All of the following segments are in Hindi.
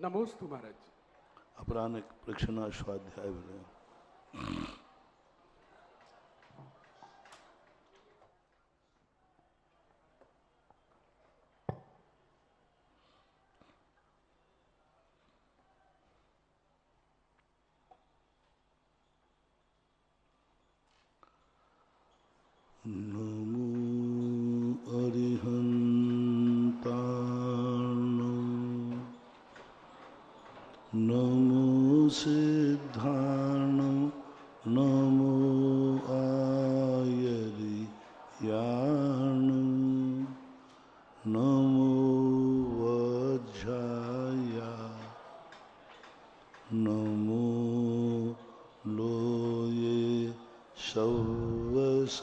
नमोस्तु महाराज। अपराह्न प्रक्षणा स्वाध्याय बोले। नमो अरिहन्ताणं नमो सिद्धाणं नमो आयर्याणं नमो वज्राय नमो लोये सवसागुणं।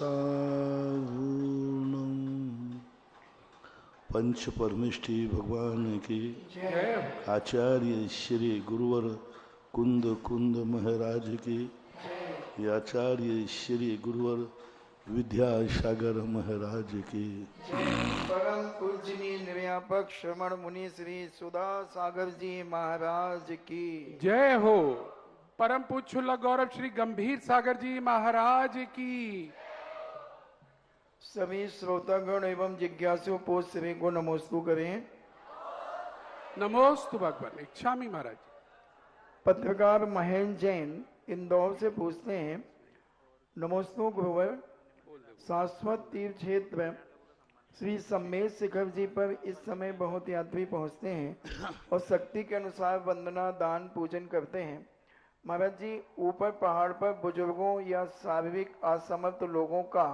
पंच परमेष्टि भगवान की आचार्य श्री गुरुवर कुंद कुंद महाराज की, आचार्य श्री गुरुवर विद्यासागर महाराज की, परम पूजनीय निर्व्यापक श्रमण मुनि श्री सुधा सागर जी महाराज की जय हो। परम पूज्य गौरव श्री गंभीर सागर जी महाराज की। सभी श्रोतागण एवं जिज्ञासु पोष सभी को नमोस्तु करें। नमोस्तु भगवान। इच्छामी महाराज। पत्रकार महेंद्र जैन इंदौर से पूछते हैं, नमोस्तु गुरुवर, शाश्वत तीर्थ क्षेत्र श्री सम्मेद शिखर जी पर इस समय बहुत यात्री पहुंचते हैं और शक्ति के अनुसार वंदना दान पूजन करते हैं। महाराज जी, ऊपर पहाड़ पर बुजुर्गों या शारीरिक असमर्थ लोगों का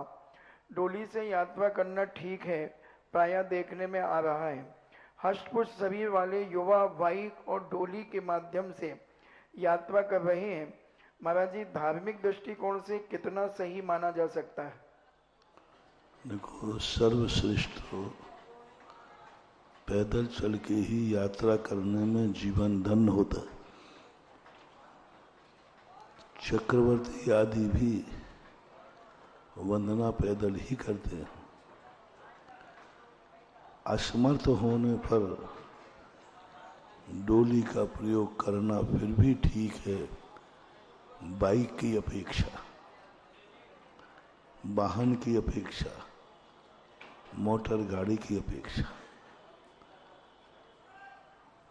डोली से यात्रा करना ठीक है, प्रायः देखने में आ रहा है। हष्टपुष्ट शरीर वाले युवा बाइक और डोली के माध्यम से यात्रा कर रहे हैं। महाराज जी, धार्मिक दृष्टिकोण से कितना सही माना जा सकता है? देखो, सर्वश्रेष्ठ हो पैदल चल के ही यात्रा करने में जीवन धन्य होता है। चक्रवर्ती आदि भी वंदना पैदल ही करते हैं। असमर्थ होने पर डोली का प्रयोग करना फिर भी ठीक है, बाइक की अपेक्षा, वाहन की अपेक्षा, मोटर गाड़ी की अपेक्षा।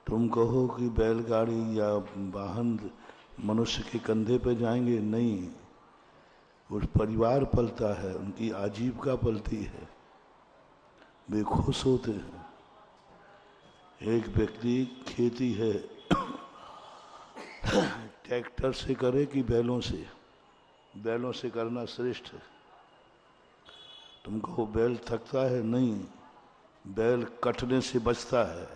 तुम कहो कि बैलगाड़ी या वाहन मनुष्य के कंधे पे जाएंगे, नहीं, उस परिवार पलता है, उनकी आजीविका पलती है, वे खुश होते हैं। एक व्यक्ति खेती है ट्रैक्टर से करे कि बैलों से? बैलों से करना श्रेष्ठ है। तुम कहो बैल थकता है, नहीं, बैल कटने से बचता है।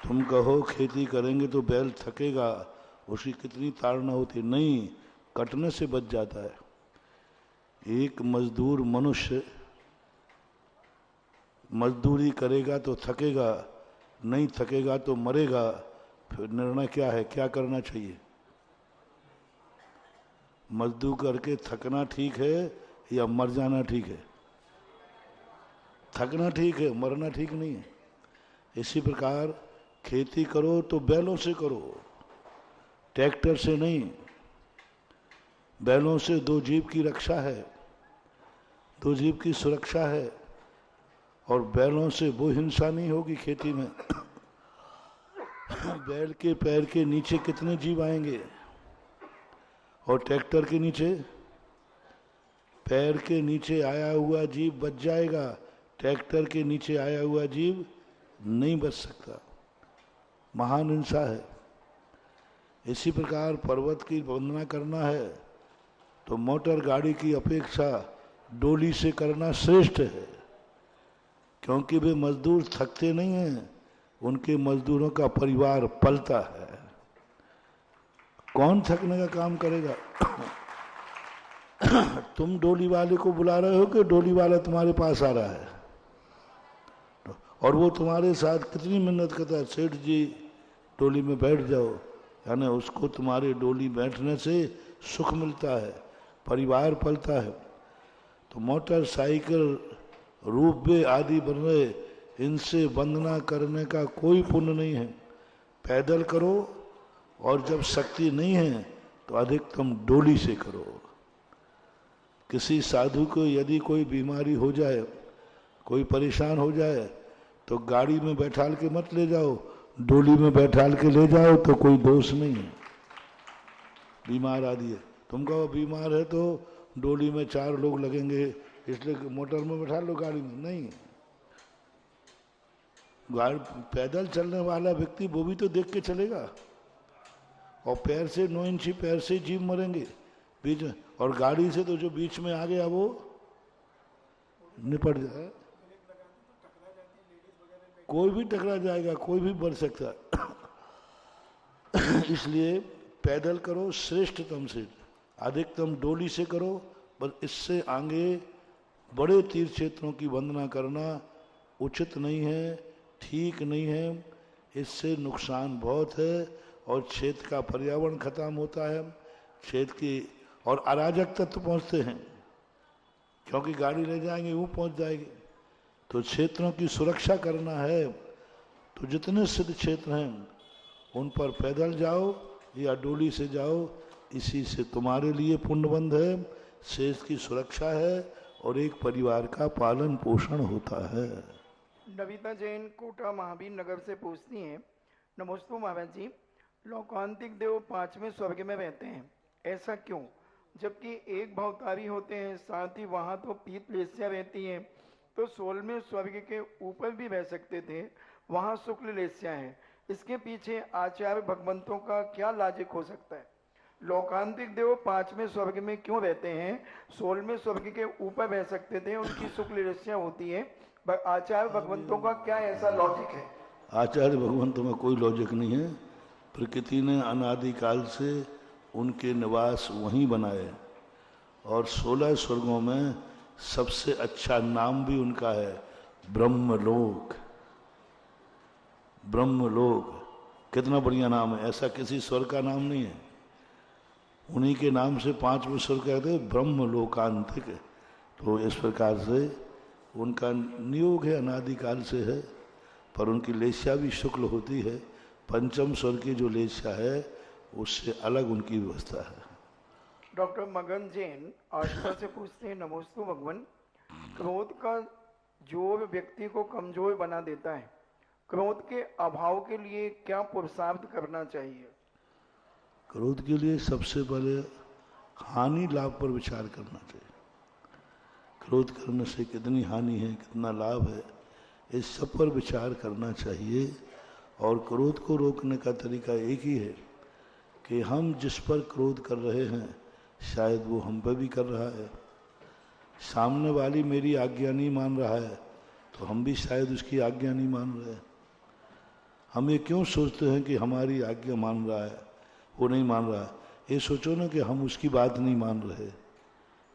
तुम कहो खेती करेंगे तो बैल थकेगा, उसकी कितनी ताड़ना होती है, नहीं, कटने से बच जाता है। एक मजदूर मनुष्य मजदूरी करेगा तो थकेगा, नहीं थकेगा तो मरेगा। फिर निर्णय क्या है, क्या करना चाहिए? मजदूर करके थकना ठीक है या मर जाना ठीक है? थकना ठीक है, मरना ठीक नहीं है। इसी प्रकार खेती करो तो बैलों से करो, ट्रैक्टर से नहीं। बैलों से दो जीव की रक्षा है, दो जीव की सुरक्षा है, और बैलों से वो हिंसा नहीं होगी खेती में। बैल के पैर के नीचे कितने जीव आएंगे, और ट्रैक्टर के नीचे, पैर के नीचे आया हुआ जीव बच जाएगा, ट्रैक्टर के नीचे आया हुआ जीव नहीं बच सकता। महान हिंसा है। इसी प्रकार पर्वत की वंदना करना है तो मोटर गाड़ी की अपेक्षा डोली से करना श्रेष्ठ है, क्योंकि वे मजदूर थकते नहीं हैं, उनके मजदूरों का परिवार पलता है। कौन थकने का काम करेगा? तुम डोली वाले को बुला रहे हो कि डोली वाला तुम्हारे पास आ रहा है? और वो तुम्हारे साथ कितनी मेहनत करता है, सेठ जी डोली में बैठ जाओ, यानी उसको तुम्हारे डोली बैठने से सुख मिलता है, परिवार पलता है। तो मोटरसाइकिल रूपवे आदि बन रहे, इनसे वंदना करने का कोई पुण्य नहीं है। पैदल करो, और जब शक्ति नहीं है तो अधिकतम डोली से करो। किसी साधु को यदि कोई बीमारी हो जाए, कोई परेशान हो जाए, तो गाड़ी में बैठाल के मत ले जाओ, डोली में बैठाल के ले जाओ तो कोई दोष नहीं है। बीमार आदि है, तुम कहो बीमार है तो डोली में 4 लोग लगेंगे इसलिए मोटर में बैठा लो, गाड़ी में नहीं। पैदल चलने वाला व्यक्ति वो भी तो देख के चलेगा, और पैर से 9 इंची पैर से जीव मरेंगे बीच में, और गाड़ी से तो जो बीच में आ गया वो निपट जाए। कोई भी टकरा जाएगा, कोई भी बढ़ सकता है। इसलिए पैदल करो, श्रेष्ठतम से अधिकतम डोली से करो, बस इससे आगे बड़े तीर्थ क्षेत्रों की वंदना करना उचित नहीं है, ठीक नहीं है। इससे नुकसान बहुत है, और क्षेत्र का पर्यावरण खत्म होता है, क्षेत्र की और अराजक तत्व पहुंचते हैं, क्योंकि गाड़ी ले जाएंगे वो पहुंच जाएगी। तो क्षेत्रों की सुरक्षा करना है तो जितने सिद्ध क्षेत्र हैं उन पर पैदल जाओ या डोली से जाओ, इसी से तुम्हारे लिए पुण्यबंध है, क्षेत्र की सुरक्षा है, और एक परिवार का पालन पोषण होता है। नविता जैन कोटा महावीर नगर से पूछती हैं, नमोस्तु महाराज जी, लोकांतिक देव 5वें स्वर्ग में रहते हैं, ऐसा क्यों? जबकि एक भवतारी होते हैं, साथ ही वहाँ तो पीत लेस्या रहती है, तो 16वें स्वर्ग के ऊपर भी रह सकते थे, वहाँ शुक्ल लेस्या है। इसके पीछे आचार्य भगवंतों का क्या लॉजिक हो सकता है? लोकांतिक देव 5वें स्वर्ग में क्यों रहते हैं? 16वें स्वर्ग के ऊपर रह सकते थे, उनकी शुक्ल लेस्या होती है, आचार्य भगवंतों का क्या ऐसा लॉजिक है? आचार्य भगवंतों में कोई लॉजिक नहीं है। प्रकृति ने अनादिकाल से उनके निवास वहीं बनाए, और 16 स्वर्गों में सबसे अच्छा नाम भी उनका है ब्रह्मलोक। ब्रह्मलोक कितना बढ़िया नाम है, ऐसा किसी स्वर्ग का नाम नहीं है। उन्हीं के नाम से 5वें स्वर्ग कहते हैं ब्रह्मलोकांतिक। तो इस प्रकार से उनका नियोग है, अनादिकाल से है, पर उनकी लेस्या भी शुक्ल होती है। 5म स्वर्ग की जो लेस्या है उससे अलग उनकी व्यवस्था है। डॉक्टर मगन जैन आस्था से पूछते हैं, नमोस्तु भगवान, क्रोध का जोर व्यक्ति को कमजोर बना देता है, क्रोध के अभाव के लिए क्या पुरुषार्थ करना चाहिए? क्रोध के लिए सबसे पहले हानि लाभ पर विचार करना चाहिए। क्रोध करने से कितनी हानि है, कितना लाभ है, इस सब पर विचार करना चाहिए। और क्रोध को रोकने का तरीका एक ही है कि हम जिस पर क्रोध कर रहे हैं शायद वो हम पर भी कर रहा है। सामने वाली मेरी आज्ञा नहीं मान रहा है तो हम भी शायद उसकी आज्ञा नहीं मान रहे। हम ये क्यों सोचते हैं कि हमारी आज्ञा मान रहा है, वो नहीं मान रहा है? ये सोचो ना कि हम उसकी बात नहीं मान रहे।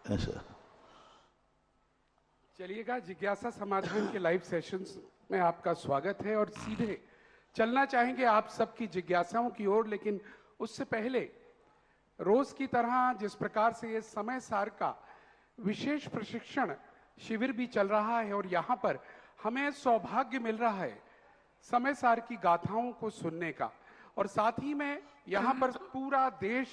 ऐसा चलिएगा, जिज्ञासा समाधान के लाइव सेशंस में आपका स्वागत है, और सीधे चलना चाहेंगे आप सबकी जिज्ञासाओं की ओर। लेकिन उससे पहले रोज की तरह जिस प्रकार से ये समय सार का विशेष प्रशिक्षण शिविर भी चल रहा है, और यहाँ पर हमें सौभाग्य मिल रहा है समय सार की गाथाओं को सुनने का, और साथ ही में यहाँ पर पूरा देश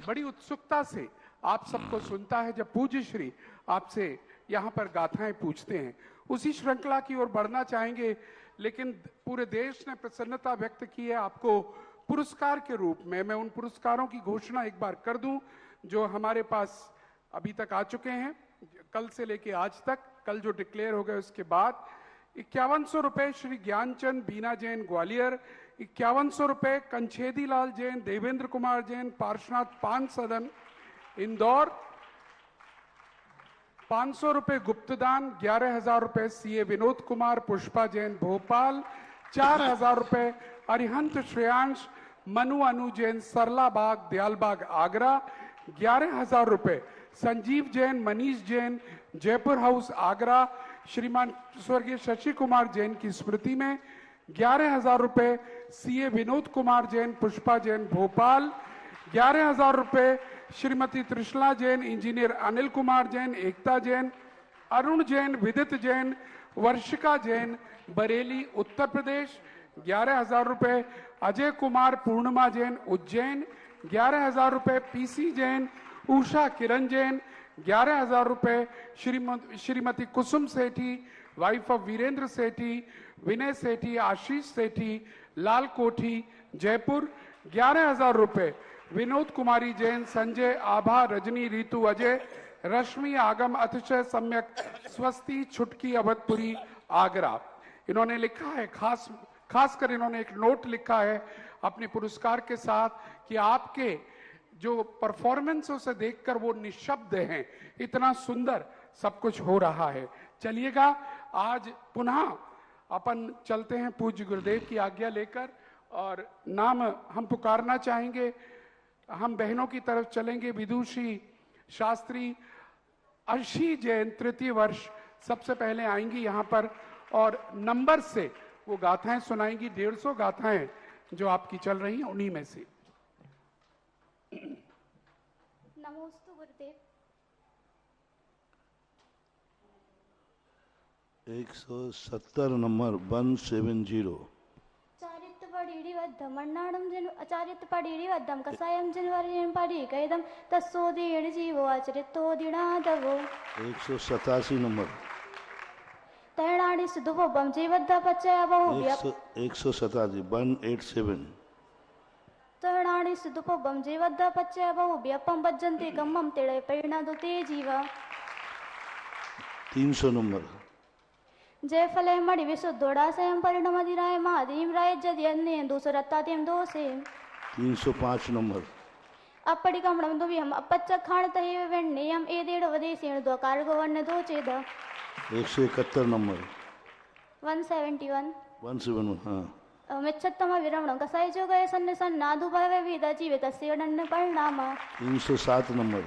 बड़ी उत्सुकता से आप सबको सुनता है जब पूज्य श्री आपसे यहाँ पर गाथाएं पूछते हैं। उसी श्रृंखला की ओर बढ़ना चाहेंगे, लेकिन पूरे देश ने प्रसन्नता व्यक्त की है आपको पुरस्कार के रूप में। मैं उन पुरस्कारों की घोषणा एक बार कर दूं जो हमारे पास अभी तक आ चुके हैं, कल से लेके आज तक। कल जो डिक्लेयर हो गए उसके बाद 5100 रुपए श्री ज्ञानचंद बीना जैन ग्वालियर, 5100 रुपए कंछेदी लाल जैन, देवेंद्र कुमार जैन पार्श्वनाथ पान सदन इंदौर, 500 रुपए गुप्तदान, 11,000 रुपए सीए विनोद कुमार पुष्पा जैन भोपाल, 4,000 रुपए अरिहंत श्रेयांश मनु अनु जैन सरलाबाग दयालबाग आगरा, 11,000 रुपए संजीव जैन मनीष जैन जयपुर हाउस आगरा, श्रीमान स्वर्गीय शशि कुमार जैन की स्मृति में, 11,000 रुपए सीए विनोद कुमार जैन पुष्पा जैन भोपाल, 11,000 रुपए श्रीमती त्रिशला जैन, इंजीनियर अनिल कुमार जैन, एकता जैन अरुण जैन, विदित जैन, वर्षिका जैन, बरेली उत्तर प्रदेश 11,000 रुपए। अजय कुमार पूर्णिमा जैन, उज्जैन 11,000 रुपए। पीसी जैन, उषा किरण जैन 11,000 रुपए। श्रीमती कुसुम सेठी, वाइफ ऑफ वीरेंद्र सेठी, विनय सेठी, आशीष सेठी, लाल कोठी जयपुर 11,000 रुपए। विनोद कुमारी जैन, संजय आभा, रजनी, रीतु, अजय, रश्मि, आगम, अतिशय सम्यक, स्वस्ति, छुटकी, अवधपुरी, आगरा। इन्होंने लिखा है, खासकर इन्होंने एक नोट लिखा है अपने पुरस्कार के साथ कि आपके जो परफॉर्मेंस उसे देखकर वो निशब्द हैं, इतना सुंदर सब कुछ हो रहा है। चलिएगा, आज पुनः अपन चलते हैं पूज्य गुरुदेव की आज्ञा लेकर और नाम हम पुकारना चाहेंगे। हम बहनों की तरफ चलेंगे। विदुषी शास्त्री अर्शी जैन, तृतीय वर्ष, सबसे पहले आएंगी यहाँ पर और नंबर से वो गाथाएं सुनाएंगी। 150 गाथाएं जो आपकी चल रही हैं उन्हीं में से। नमोस्तु गुरुदेव। 170 नंबर 170। मण्णाडं जन आचार्यत पडीरि वद्धम कसायं जनवर्यं पडी कैदम तस्सोदीण जीवो आचरितो दिनादवो। 187 नंबर। तैणाडि सुधुभोबम जीवद्ध पचय बहुव्य। 187 187। तैणाडि सुधुभोबम जीवद्ध पचय बहुव्यपम भजन्ते कम्मम तिळे परिणदुते जीव। 300 नंबर। जय फले मणि विशुद्धोड़ाशयं परिणमधिराय महादीम राय जद्यन्ने दूसरत्तातिम दोषे। 305 नंबर। अपड़ी कमणम दुव्यम अपच्च खाण तहे वेण्यम ए देड़ वदेशेण दो कार्गो वर्ण दो चेद। 171 नंबर। 171। 171 हाँ। मिच्छत्तम विरमणं कसाय जो गए सन्न सन्नादु भवे विदा जीवित सेवडन्न परिणाम। 307 नंबर।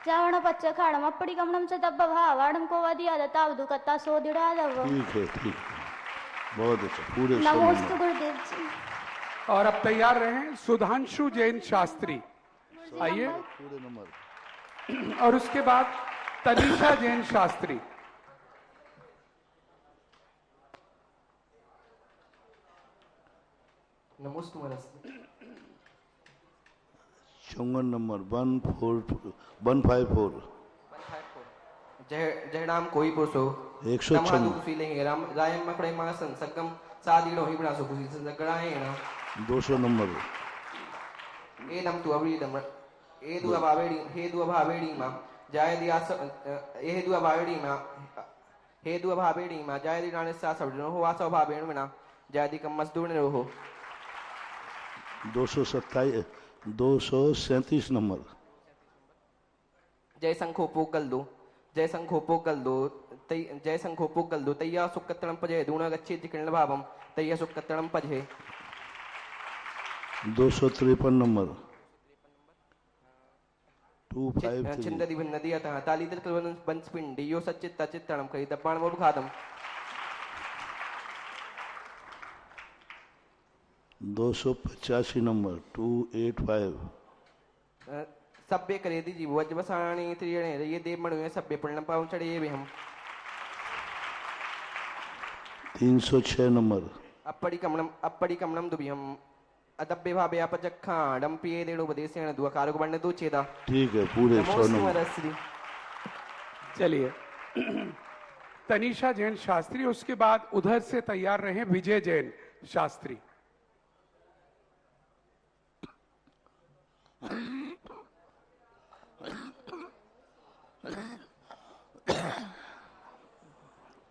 जावण पच्च खाणम अपड़ी कमणम च दब्ब भावाणम को वदिया दतावदु कत्ता सो दिड़ादव। ठीक है बहुत अच्छा पूरे। नमोस्तु गुरुदेव जी। और अब तैयार रहें सुधांशु जैन शास्त्री, आइए। पूरे नंबर। और उसके बाद तनीषा जैन शास्त्री। नमोस्तु महाराज। 54 नंबर 154। जय नाम कोई पुरुषो 196। राम रायन मकड़े मासन सकम सादीड़ो हिबड़ा सो कुसी सगड़ाएना। 200 नंबर। ए दम तु अबड़ी दम ए दु अबावेड़ी हे दु अबावेड़ी मा जाय दियास ए दु अबावेड़ी मा हे दु अबावेड़ी मा जाय दी नाने सा सबड़नो हो आसा अबावेण में ना जाय दी कम मजदूर ने रहो। 237 नंबर। जय संखो पोकल दो जय संखो पोकल दो जय संखो पोकल दो तैया सुकत्तरम पजे दूना गच्छे जिकर्ण भावम तैया सुकत्तरम पजे। 253 नंबर। 253। छिंददि भिन्नदि अतः तालीदल कलवन बंसपिंडी यो सच्चित्ता चित्तणम कई दब्बाण मोर खादम। 285 नंबर 285। सभ्य करे दीजिए वज्रवसाणी त्रियणे ये देव मणु सभ्य पूर्ण पावन चढ़े भी हम। 306 नंबर। अपड़ी कमणम दुबी हम अदब्य भावे अपजखा डंपिए देणु उपदेशेण दुआ कारक बन्ने दो छेदा। ठीक है पूरे 100 नंबर। चलिए तनीषा जैन शास्त्री, उसके बाद उधर से तैयार रहे विजय जैन शास्त्री।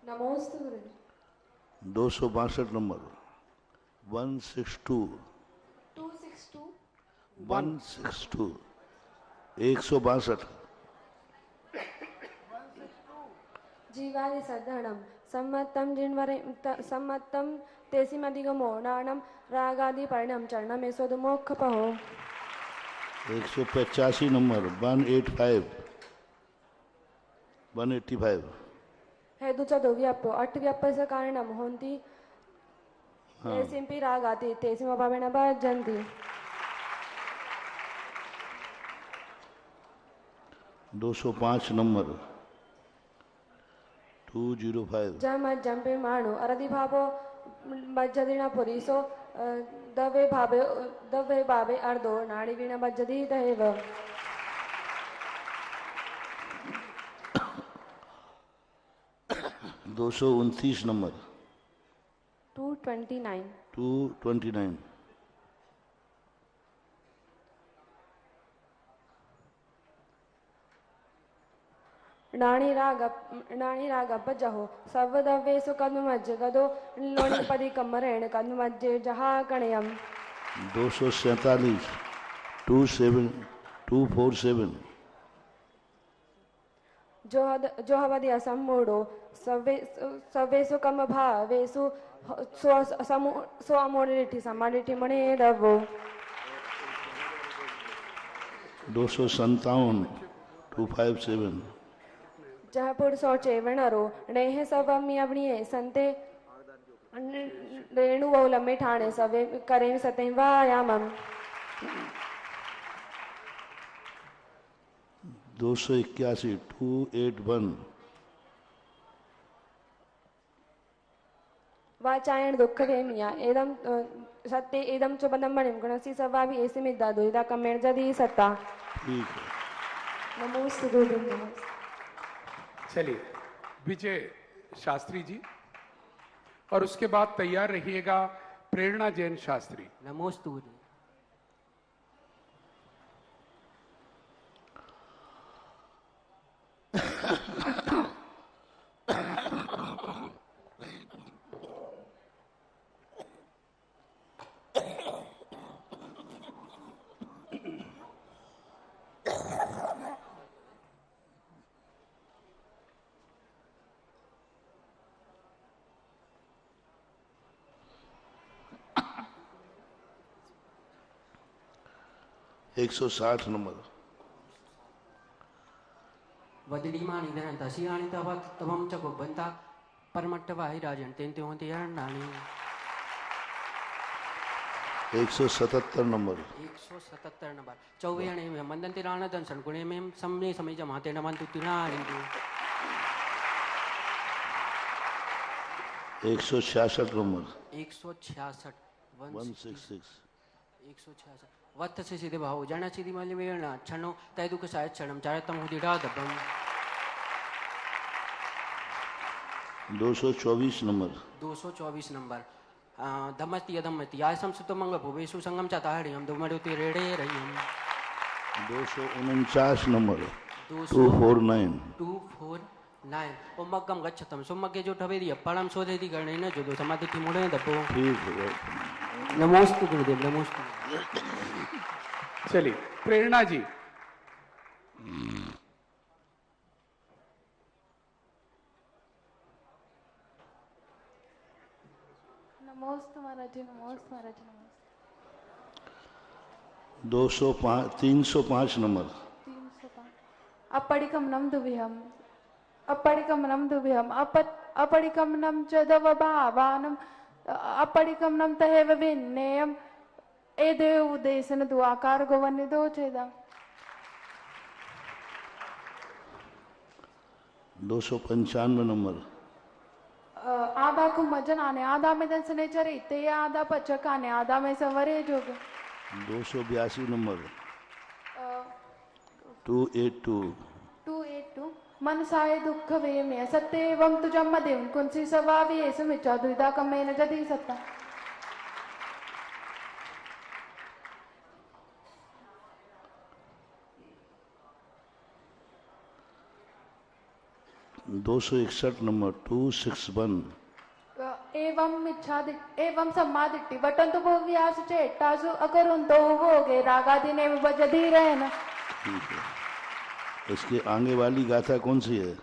नमोस्तु गुरु। 262 नंबर 162। 262। 162 162। जीवादि सदणम सम्मतम जिनवरे सम्मतम तेसिमधिगमो नाणम रागादि परिणम चरणम यशोदमोक्ष पहो। 185 नंबर 185। हेतु च व्यापो अट व्यापस्य कारणम होन्ति तेसिंपि रागादि तेसिमभावेन भजन्ति। 205 नंबर 205. जम जंपे माणु अरदि भाबो बज्जदिना पुरीसो दवे भाबे अर्दो नाड़ी वीणा बज्जदी दहेव 229 नंबर. 229 229. नाणी राग बजहो सब दवे सु कदम मज गदो लोणी पदी कमरेण कदम मज्जे जहा कणयम 247. 247. जो हवदि असमूढ़ो सवेसु कम भावेसु सो अमोड़िठी समाडिठी मणे रवो 257. 257. जहपुर सोचे वणरो नेह सवमी अवणिये संते रेणु बहुलम्मे ठाणे सवे करें सते वायामम 281. 281. वाचायन दुख वेमिया एदम सत्य एदम चुबदम मणिम गुणसी सवा भी ऐसे मिद्दा दुइदा कमेण जदी सत्ता ठीक है. नमोस्तु गोविंद चलिए विजय शास्त्री जी, और उसके बाद तैयार रहिएगा प्रेरणा जैन शास्त्री। नमोस्तु। एक 160 नंबर. वदली मानी धन दसियाणी तबम चको बंता परमट्ट वाही राजन तेंते होते नानी 177 नंबर. 177 नंबर. चौवेणे में मंदन तिराना दंसन गुणे में समय समय जमाते नमन तुतिना लिंदु 166 नंबर. 166 166. 166 वत्त से सीधे भाव जाना सीधी माली वेणा छनो तय दुख शायद क्षणम चारतम हुदिडा दबम 224 नंबर. 224 नंबर. धमति अधमति आसम सुतो मंग भुवेशु संगम चाताहरि हम दुमरुति रेड़े रही हम 249 नंबर. 249. 249 ओमगम गच्छतम सुमगे जो ठवेदी अपड़म सोदेदी गणे न जो समाधि की मुड़े दपो ठीक है. नमोस्तु गुरुदेव नमोस्तु। चलिए प्रेरणा जी। नमोस्तु महाराज जी, नमोस्तु महाराज जी, नमोस्तु। 305 नंबर. 305 अपरिकमनम दुभिहम अपरिकमनम दुभिहम अपरिकमनम च दवभावानम अपरिकमनम तहेव विन्नेयम ए देव उदेशन दुआकार गोवन्य दो चेदा 295 नंबर. आधा कुमजन आने आधा में दंसने चरिते आधा पचक आने आधा में सवरे जोग 282 नंबर. 282. 282 मनसाय दुख वे में सत्य एवं तुझम देव कुंसी सवावी ऐसे में चौधुदा कमेन जदी सत्ता 261 नंबर. 261. एवं सम्मादिट्टी वटंतु भव्यास चेट्टासु अकरुंतो होगे रागादिने में बजदी रहना। ठीक है. इसके आगे वाली गाथा कौन सी है?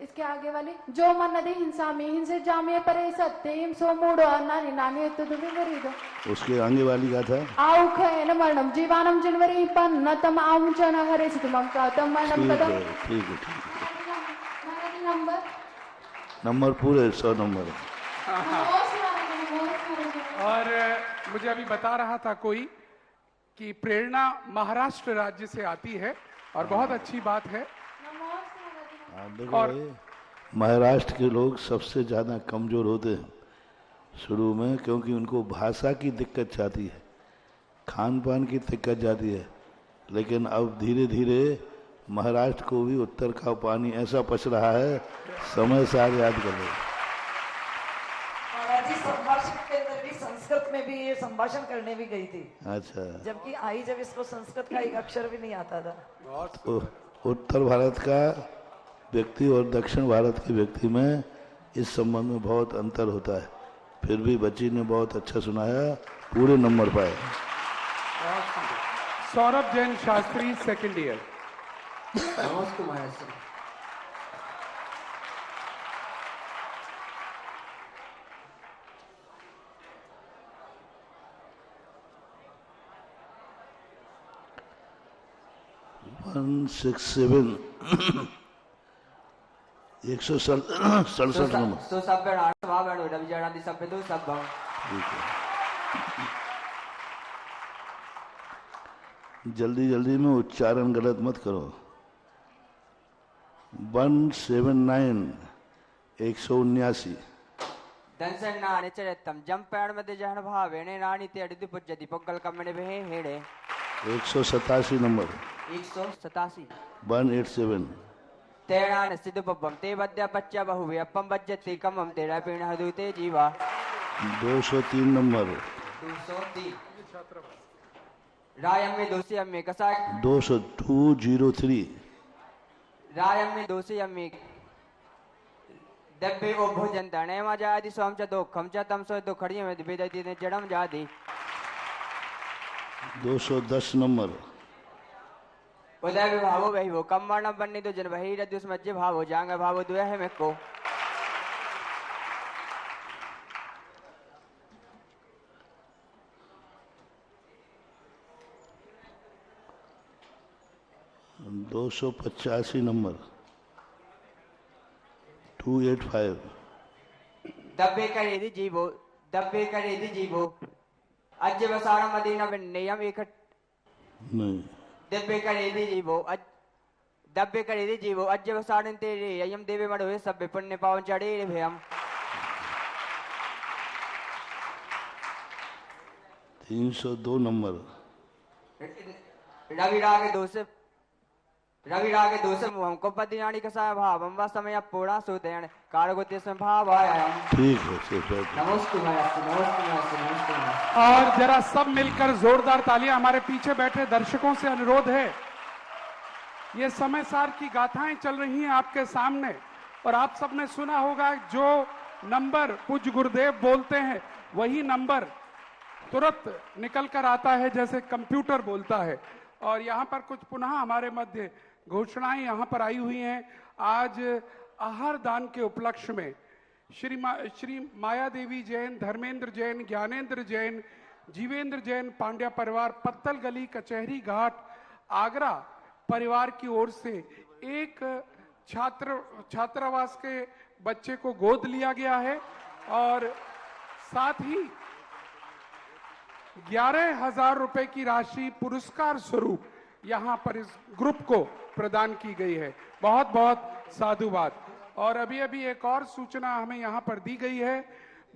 इसके आगे वाली जो मन नदी हिंसा में हिंसे जामे परे सत्य हिम सो मूडो नानी नानी तो तुम्हें मरीदो। उसके आगे वाली गाथा आउ खैन मरणम जीवानम जनवरी पन्न तम आम चन हरे सितमम का तम मरणम कदम। ठीक है. नंबर नंबर पूरे 100 नंबर. और मुझे अभी बता रहा था कोई कि प्रेरणा महाराष्ट्र राज्य से आती है और बहुत अच्छी बात है। देखो और महाराष्ट्र के लोग सबसे ज़्यादा कमज़ोर होते हैं शुरू में, क्योंकि उनको भाषा की दिक्कत जाती है, खान पान की दिक्कत जाती है। लेकिन अब धीरे धीरे महाराष्ट्र को भी उत्तर का पानी ऐसा पच रहा है, समय सार याद कर लो। महाराज जी संभाषण के अंदर भी संस्कृत में भी ये संभाषण करने भी गई थी, अच्छा, जबकि आई जब इसको संस्कृत का एक अक्षर भी नहीं आता था। तो उत्तर भारत का व्यक्ति और दक्षिण भारत के व्यक्ति में इस संबंध में बहुत अंतर होता है। फिर भी बच्ची ने बहुत अच्छा सुनाया, पूरे नंबर पाए। Saurabh Jain Shastri, second year. नमस्ते महाराज सर। वन सिक्स सेवन 167 नंबर। सो सब बेड़ा सवा बेड़ो डब जड़ा दी सब दो सब बम। ठीक है, जल्दी जल्दी में उच्चारण गलत मत करो। 179 179। दंसन नाणे चरितम जम पैण मध्ये जहन भावेणे रानी ते अडिदि पुज्जति पोगल कमणे बहे हेड़े। 187 नंबर। 187 187। तेणान सिद्ध पब्बम ते वद्या बच्चा बहुवे अपम बज्जति कमम तेरा पीण हदुते जीवा। 203 नंबर। 203 रायम में दोषी अम्मे कसा 203। रायम में दोषी अम्मे दब्बे ओ भोजन तणे मा जादी सोम च दो खम च तम सो दो खड़िए में बेदती ने जड़म जादी। 210 नंबर। उदय विभावो वही वो कम मरण बन्नी तो जन वही रद्दुस मज्जे भावो जांग भावो दुया है में को। दो 285 नंबर। 285। दब्बे करे दी जीवो अज बसारा मदीना में नियम एक नहीं, दब्बे करे दी जीवो अज बसारन तेरे यम देवे मड़ोए सब पुण्य पावन चढ़े रे भयम। 302 नंबर। रवि राग दोष हमको पतियाणी कसा भाव हम समय पूरा सुदेण कारगो तेस में भाव आया। ठीक है, सिर्फ नमस्ते नमस्ते। और जरा सब मिलकर जोरदार तालियां। हमारे पीछे बैठे दर्शकों से अनुरोध है, ये समय सार की गाथाएं चल रही हैं आपके सामने, और आप सबने सुना होगा जो नंबर पूज्य गुरुदेव बोलते हैं वही नंबर तुरंत निकल कर आता है जैसे कंप्यूटर बोलता है। और यहाँ पर कुछ पुनः हमारे मध्य घोषणाएं यहाँ पर आई हुई हैं। आज आहार दान के उपलक्ष्य में श्री माया देवी जैन, धर्मेंद्र जैन, ज्ञानेंद्र जैन, जीवेंद्र जैन पांड्या परिवार, पत्तल गली, कचहरी घाट, आगरा परिवार की ओर से एक छात्रावास के बच्चे को गोद लिया गया है, और साथ ही 11,000 रुपए की राशि पुरस्कार स्वरूप यहाँ पर इस ग्रुप को प्रदान की गई है। बहुत बहुत साधुवाद। और अभी अभी एक और सूचना हमें यहाँ पर दी गई है,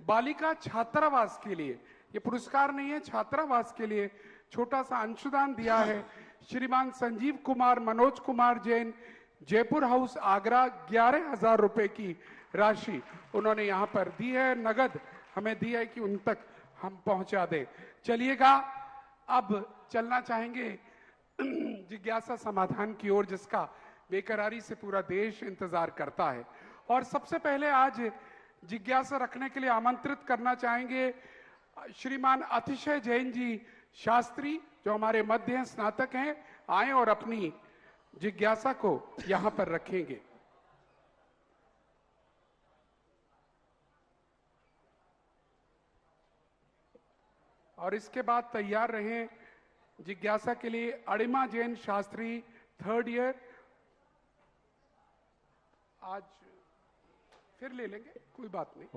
बालिका छात्रावास के लिए, ये पुरस्कार नहीं है, छात्रावास के लिए छोटा सा अंशदान दिया है श्रीमान संजीव कुमार मनोज कुमार जैन, जयपुर हाउस आगरा। 11,000 रुपए की राशि उन्होंने यहाँ पर दी है, नगद हमें दी है कि उन तक हम पहुंचा दें। चलिएगा, अब चलना चाहेंगे जिज्ञासा समाधान की ओर, जिसका बेकरारी से पूरा देश इंतजार करता है। और सबसे पहले आज जिज्ञासा रखने के लिए आमंत्रित करना चाहेंगे श्रीमान अतिशय जैन जी शास्त्री, जो हमारे मध्य हैं, स्नातक हैं, आए और अपनी जिज्ञासा को यहां पर रखेंगे। और इसके बाद तैयार रहें जिज्ञासा के लिए अड़िमा जैन शास्त्री, थर्ड ईयर। आज फिर ले लेंगे, कोई बात नहीं।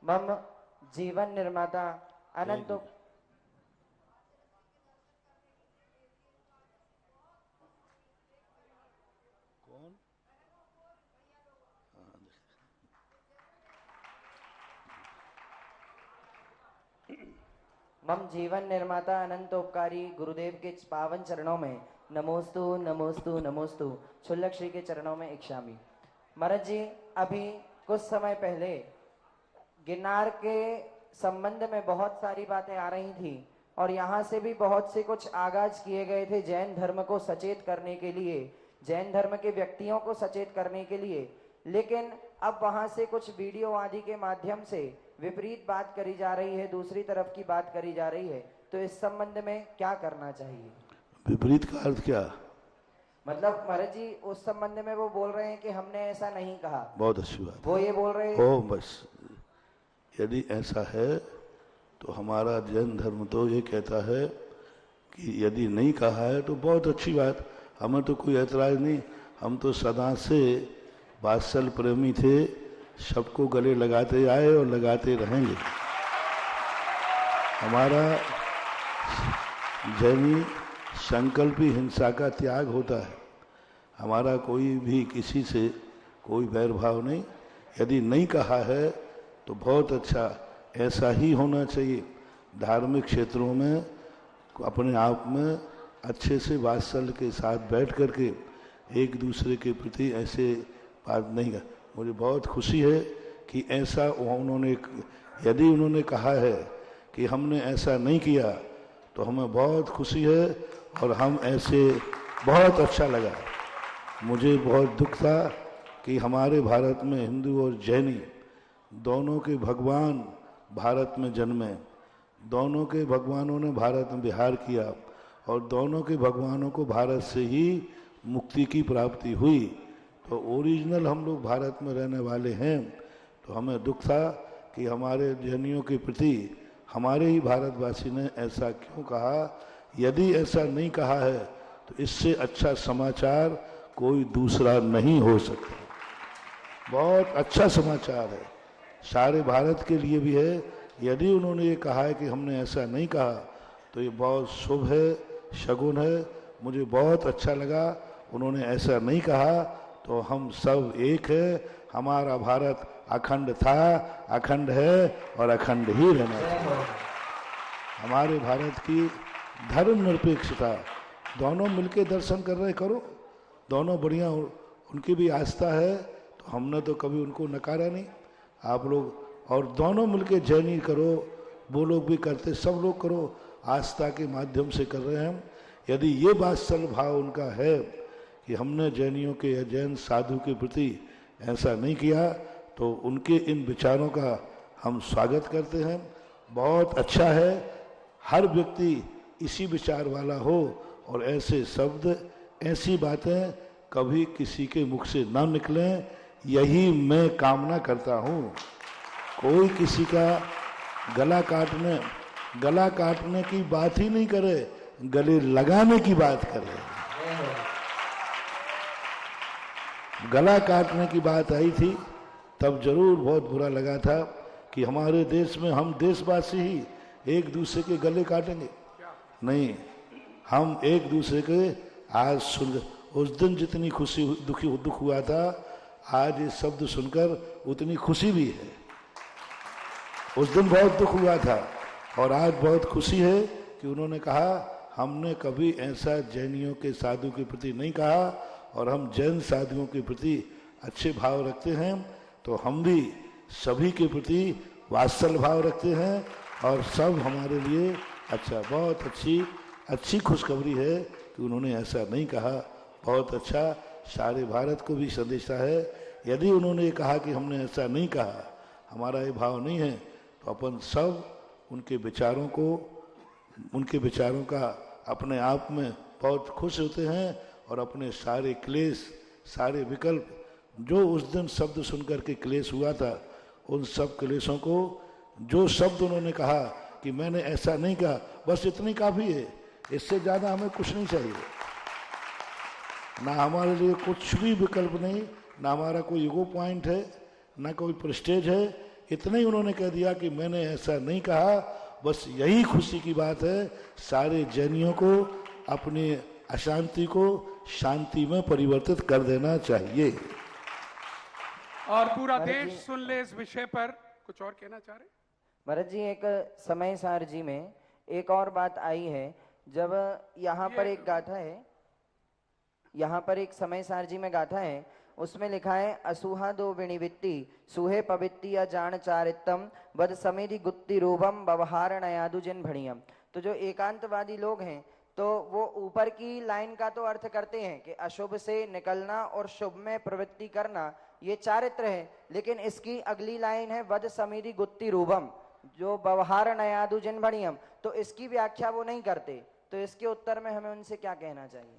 मम जीवन निर्माता अनंत मम जीवन निर्माता अनंतोपकारी गुरुदेव के पावन चरणों में नमोस्तु नमोस्तु नमोस्तु क्षुल्लक श्री के चरणों में इच्छामि। महाराज जी, अभी कुछ समय पहले गिरनार के संबंध में बहुत सारी बातें आ रही थी और यहाँ से भी बहुत से कुछ आगाज किए गए थे जैन धर्म को सचेत करने के लिए, जैन धर्म के व्यक्तियों को सचेत करने के लिए, लेकिन अब वहां से कुछ वीडियो आदि के माध्यम से विपरीत बात करी जा रही है, दूसरी तरफ की बात करी जा रही है, तो इस संबंध में क्या करना चाहिए? विपरीत का अर्थ क्या? मतलब महाराज जी, उस संबंध में वो बोल रहे हैं कि हमने ऐसा नहीं कहा। बहुत अच्छी बात। वो ये बोल रहे हैं हो बस, यदि ऐसा है तो हमारा जैन धर्म तो ये कहता है कि यदि नहीं कहा है तो बहुत अच्छी बात, हमें तो कोई ऐतराज नहीं। हम तो सदा से वात्सल्य प्रेमी थे, सबको गले लगाते आए और लगाते रहेंगे। हमारा जैनी संकल्पी हिंसा का त्याग होता है। हमारा कोई भी किसी से कोई वैरभाव नहीं। यदि नहीं कहा है तो बहुत अच्छा, ऐसा ही होना चाहिए। धार्मिक क्षेत्रों में अपने आप में अच्छे से वात्सल्य के साथ बैठ करके एक दूसरे के प्रति ऐसे बात नहीं कर। मुझे बहुत खुशी है कि ऐसा उन्होंने, यदि उन्होंने कहा है कि हमने ऐसा नहीं किया तो हमें बहुत खुशी है और हम ऐसे, बहुत अच्छा लगा। मुझे बहुत दुख था कि हमारे भारत में हिंदू और जैनी दोनों के भगवान भारत में जन्मे, दोनों के भगवानों ने भारत में विहार किया और दोनों के भगवानों को भारत से ही मुक्ति की प्राप्ति हुई। तो ओरिजिनल हम लोग भारत में रहने वाले हैं। तो हमें दुख था कि हमारे जैनियों के प्रति हमारे ही भारतवासी ने ऐसा क्यों कहा। यदि ऐसा नहीं कहा है तो इससे अच्छा समाचार कोई दूसरा नहीं हो सकता। बहुत अच्छा समाचार है, सारे भारत के लिए भी है। यदि उन्होंने ये कहा है कि हमने ऐसा नहीं कहा तो ये बहुत शुभ है, शगुन है। मुझे बहुत अच्छा लगा उन्होंने ऐसा नहीं कहा। तो हम सब एक है, हमारा भारत अखंड था, अखंड है और अखंड ही रहना चाहिए। हमारे भारत की धर्मनिरपेक्षता, दोनों मिलके दर्शन कर रहे, करो, दोनों बढ़िया। उनकी भी आस्था है तो हमने तो कभी उनको नकारा नहीं। आप लोग और दोनों मिलके जैनी करो, वो लोग भी करते, सब लोग करो, आस्था के माध्यम से कर रहे हैं। यदि ये वात्सल्य भाव उनका है कि हमने जैनियों के या जैन साधु के प्रति ऐसा नहीं किया, तो उनके इन विचारों का हम स्वागत करते हैं। बहुत अच्छा है, हर व्यक्ति इसी विचार वाला हो और ऐसे शब्द, ऐसी बातें कभी किसी के मुख से ना निकलें, यही मैं कामना करता हूँ। कोई किसी का गला काटने की बात ही नहीं करे, गले लगाने की बात करे। गला काटने की बात आई थी तब जरूर बहुत बुरा लगा था कि हमारे देश में हम देशवासी ही एक दूसरे के गले काटेंगे। नहीं, हम एक दूसरे के आज सुन, उस दिन जितनी खुशी दुख हुआ था, आज ये शब्द सुनकर उतनी खुशी भी है। उस दिन बहुत दुख हुआ था और आज बहुत खुशी है कि उन्होंने कहा हमने कभी ऐसा जैनियों के साधु के प्रति नहीं कहा और हम जैन साधुओं के प्रति अच्छे भाव रखते हैं। तो हम भी सभी के प्रति वात्सल्य भाव रखते हैं और सब हमारे लिए अच्छा, बहुत अच्छी खुशखबरी है कि उन्होंने ऐसा नहीं कहा। बहुत अच्छा, सारे भारत को भी संदेशा है। यदि उन्होंने ये कहा कि हमने ऐसा नहीं कहा, हमारा ये भाव नहीं है, तो अपन सब उनके विचारों का अपने आप में बहुत खुश होते हैं और अपने सारे क्लेश, सारे विकल्प, जो उस दिन शब्द सुनकर के क्लेश हुआ था, उन सब क्लेशों को, जो शब्द उन्होंने कहा कि मैंने ऐसा नहीं कहा, बस इतनी काफी है। इससे ज्यादा हमें कुछ नहीं चाहिए। ना हमारे लिए कुछ भी विकल्प नहीं, ना हमारा कोई ईगो पॉइंट है, ना कोई प्रेस्टेज है। इतना ही उन्होंने कह दिया कि मैंने ऐसा नहीं कहा, बस यही खुशी की बात है। सारे जैनियों को अपनी अशांति को शांति में परिवर्तित कर देना चाहिए। और पूरा देश सुन ले इस विषय पर। कुछ और कहना चाह रहे? भरत जी, एक समय सार जी में एक और बात आई है, जब यहाँ पर एक गाथा है, यहाँ पर एक समय सारजी में गाथा है, उसमें लिखा है असुहा दो विनिवित्ति सुहे पवित्ति या जान चारितम वद समेधि गुत्ति रूपम व्यवहार नयादु जिन भणियम। तो जो एकांतवादी लोग हैं तो वो ऊपर की लाइन का तो अर्थ करते हैं कि अशुभ से निकलना और शुभ में प्रवृत्ति करना ये चारित्र है, लेकिन इसकी अगली लाइन है वद समेधि गुत्ति रूपम, जो व्यवहार नयादु जिन भणियम, तो इसकी व्याख्या वो नहीं करते। तो इसके उत्तर में हमें उनसे क्या कहना चाहिए?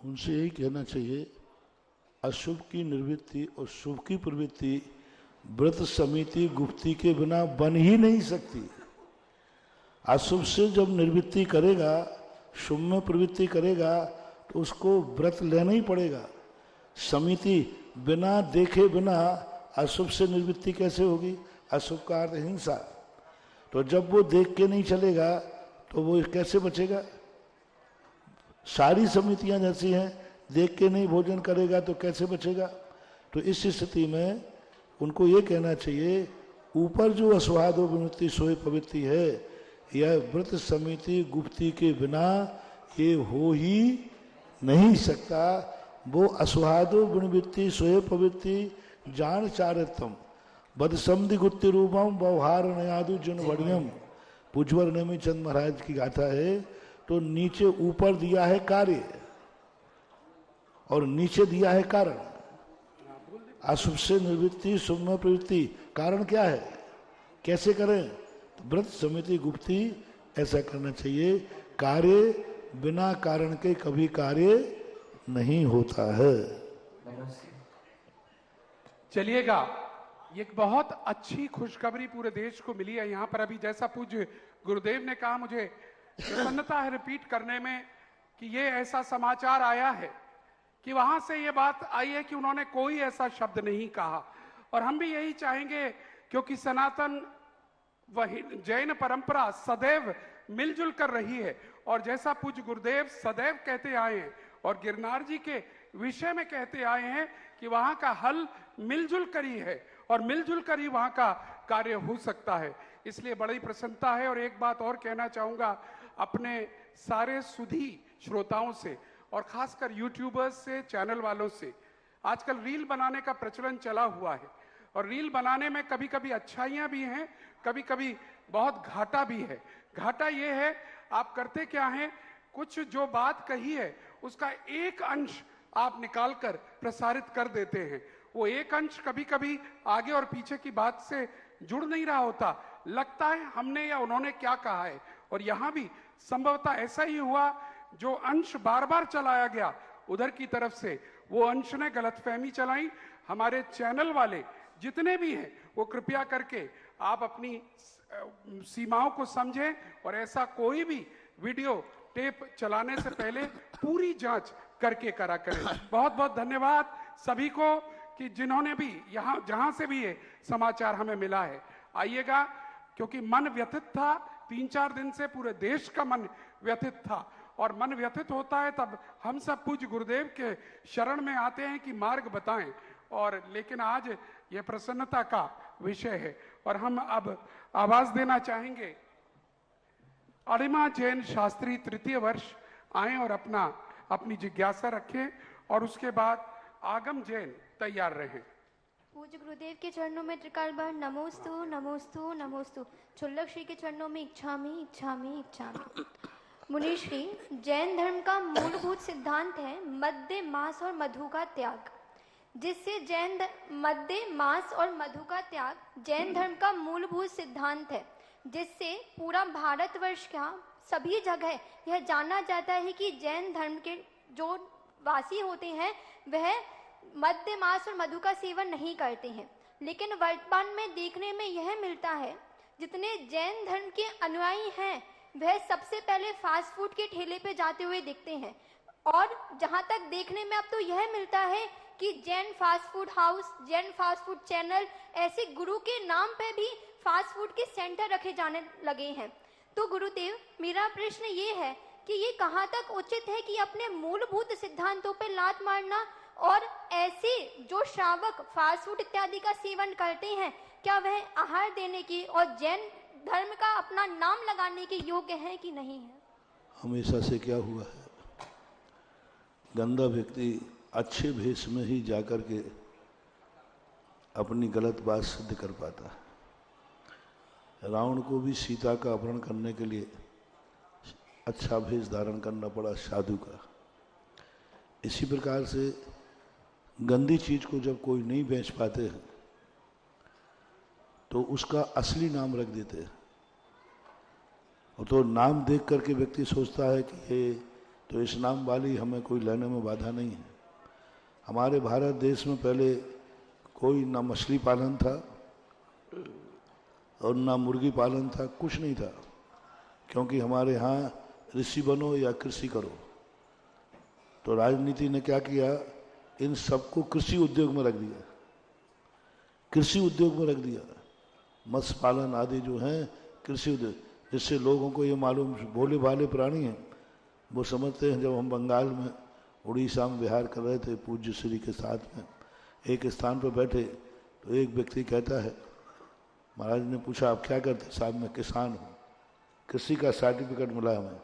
उनसे यही कहना चाहिए अशुभ की निवृत्ति और शुभ की प्रवृत्ति व्रत समिति गुप्ती के बिना बन ही नहीं सकती। अशुभ से जब निवृत्ति करेगा, शुभ में प्रवृत्ति करेगा, तो उसको व्रत लेना ही पड़ेगा। समिति बिना देखे बिना अशुभ से निवृत्ति कैसे होगी? अशुभ का अर्थ हिंसा, तो जब वो देख के नहीं चलेगा तो वो कैसे बचेगा? सारी समितियां जैसी हैं, देख के नहीं भोजन करेगा तो कैसे बचेगा? तो इस स्थिति में उनको ये कहना चाहिए ऊपर जो अस्वादो विमुक्ति सोए पवित्ति है, यह व्रत समिति गुप्ती के बिना ये हो ही नहीं सकता। वो अस्वादो विनिवृत्ति सोए पवित्ति जान चारितम बद समधि गुप्ति रूपम व्यवहार नयादु जिन वणियम। पूज्यवर नेमी चंद महाराज की गाथा है। तो नीचे ऊपर दिया है कार्य और नीचे दिया है कारण। अशुभ से निवृत्ति, शुभ में प्रवृत्ति, कारण क्या है, कैसे करें? तो व्रत समिति गुप्ती ऐसा करना चाहिए। कार्य बिना कारण के कभी कार्य नहीं होता है। चलिएगा, ये एक बहुत अच्छी खुशखबरी पूरे देश को मिली है। यहाँ पर अभी जैसा पूज्य गुरुदेव ने कहा, मुझे प्रसन्नता है रिपीट करने में कि ये ऐसा समाचार आया है कि वहां से ये बात आई है कि उन्होंने कोई ऐसा शब्द नहीं कहा। और हम भी यही चाहेंगे, क्योंकि सनातन वही जैन परंपरा सदैव मिलजुल कर रही है। और जैसा पूज्य गुरुदेव सदैव कहते आए हैं और गिरनार जी के विषय में कहते आए हैं कि वहां का हल मिलजुल कर ही है और मिलजुल कर ही वहां का कार्य हो सकता है। इसलिए बड़ी प्रसन्नता है। और एक बात और कहना चाहूंगा अपने सारे सुधी श्रोताओं से और खासकर यूट्यूबर्स से, चैनल वालों से। आजकल रील बनाने का प्रचलन चला हुआ है और रील बनाने में कभी कभी अच्छाइयां भी हैं, कभी कभी बहुत घाटा भी है। घाटा ये है, आप करते क्या हैं, कुछ जो बात कही है उसका एक अंश आप निकालकर प्रसारित कर देते हैं। वो एक अंश कभी कभी आगे और पीछे की बात से जुड़ नहीं रहा होता, लगता है हमने या उन्होंने क्या कहा है। और यहां भी संभवतः ऐसा ही हुआ, जो अंश बार बार चलाया गया उधर की तरफ से, वो अंश ने गलतफहमी चलाई। हमारे चैनल वाले जितने भी हैं वो कृपया करके आप अपनी सीमाओं को समझें और ऐसा कोई भी वीडियो टेप चलाने से पहले पूरी जांच करके करा करें। बहुत बहुत धन्यवाद सभी को कि जिन्होंने भी यहाँ जहां से भी ये समाचार हमें मिला है आइएगा, क्योंकि मन व्यथित था। 3-4 दिन से पूरे देश का मन व्यथित था और मन व्यथित होता है तब हम सब पूज्य गुरुदेव के शरण में आते हैं कि मार्ग बताएं। और लेकिन आज ये प्रसन्नता का विषय है और हम अब आवाज देना चाहेंगे अरिमा जैन शास्त्री तृतीय वर्ष आए और अपनी जिज्ञासा रखें और उसके बाद आगम जैन तैयार रहें। पूज्य गुरुदेव के चरणों में त्रिकाल बार नमोस्तु नमोस्तु नमोस्तु। छुल्लक श्री के चरणों में इच्छामि इच्छामि इच्छामि। मुनिश्री, जैन धर्म का मूलभूत सिद्धांत है मद्य मांस और मधु का त्याग, जिससे मद्य मांस और मधु का त्याग जैन धर्म का मूलभूत सिद्धांत है, जिससे पूरा भारतवर्ष का सभी जगह यह जाना जाता है कि जैन धर्म के जो वासी होते हैं वह मद्य मांस और मधु का सेवन नहीं करते हैं। लेकिन वर्तमान में देखने में यह मिलता है, जितने जैन धर्म के अनुयायी हैं वह सबसे पहले फास्ट फूड के ठेले पे जाते हुए दिखते हैं। और जहां तक देखने में अब तो यह मिलता है कि Jain fast food house, Jain fast food channel, ऐसे गुरु के नाम पे भी फास्ट फूड के सेंटर रखे जाने लगे हैं। तो गुरुदेव, मेरा प्रश्न ये है कि ये कहाँ तक उचित है कि अपने मूलभूत सिद्धांतों पे लात मारना, और ऐसे जो श्रावक फास्ट फूड इत्यादि का सेवन करते हैं क्या वह आहार देने की और जैन धर्म का अपना नाम लगाने के योग्य है कि नहीं है? हमेशा से क्या हुआ है, गंदा व्यक्ति अच्छे भेष में ही जाकर के अपनी गलत बात सिद्ध कर पाता है। रावण को भी सीता का अपहरण करने के लिए अच्छा भेष धारण करना पड़ा साधु का। इसी प्रकार से गंदी चीज को जब कोई नहीं बेच पाते हैं तो उसका असली नाम रख देते हैं। और तो नाम देख करके व्यक्ति सोचता है कि ये तो इस नाम वाली, हमें कोई लेने में बाधा नहीं है। हमारे भारत देश में पहले कोई ना मछली पालन था और ना मुर्गी पालन था, कुछ नहीं था, क्योंकि हमारे यहाँ ऋषि बनो या कृषि करो। तो राजनीति ने क्या किया, इन सबको कृषि उद्योग में रख दिया, कृषि उद्योग में रख दिया। मत्स्य पालन आदि जो है कृषि उद्योग, जिससे लोगों को ये मालूम, भोले भाले प्राणी हैं, वो समझते हैं। जब हम बंगाल में, उड़ीसा में विहार कर रहे थे पूज्य श्री के साथ में, एक स्थान पर बैठे तो एक व्यक्ति कहता है, महाराज ने पूछा आप क्या करते? साहब मैं किसान हूँ, कृषि का सर्टिफिकेट मिला हमें।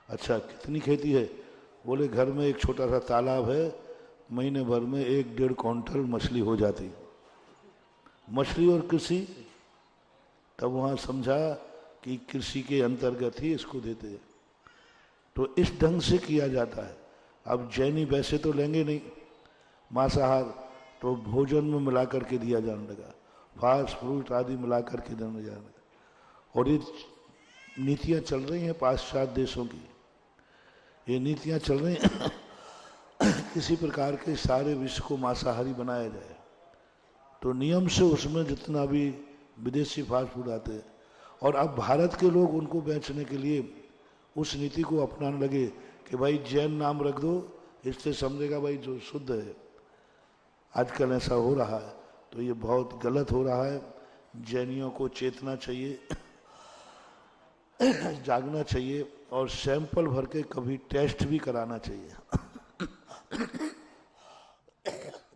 अच्छा कितनी खेती है? बोले घर में एक छोटा सा तालाब है, महीने भर में 1-1.5 क्विंटल मछली हो जाती। मछली और कृषि, तब वहाँ समझा कि कृषि के अंतर्गत ही इसको देते हैं। तो इस ढंग से किया जाता है। अब जैनी वैसे तो लेंगे नहीं मांसाहार, तो भोजन में मिला करके दिया जाने लगा, फास्ट फ्रूट आदि मिला करके देने जाने लगा। और ये नीतियाँ चल रही हैं पाश्चात्य देशों की, ये नीतियाँ चल रही हैं किसी प्रकार के सारे विश्व को मांसाहारी बनाया जाए। तो नियम से उसमें जितना भी विदेशी फास्ट फूड आते हैं, और अब भारत के लोग उनको बेचने के लिए उस नीति को अपनाने लगे कि भाई जैन नाम रख दो, इससे समझेगा भाई जो शुद्ध है। आजकल ऐसा हो रहा है, तो ये बहुत गलत हो रहा है। जैनियों को चेतना चाहिए, जागना चाहिए, और सैंपल भर के कभी टेस्ट भी कराना चाहिए।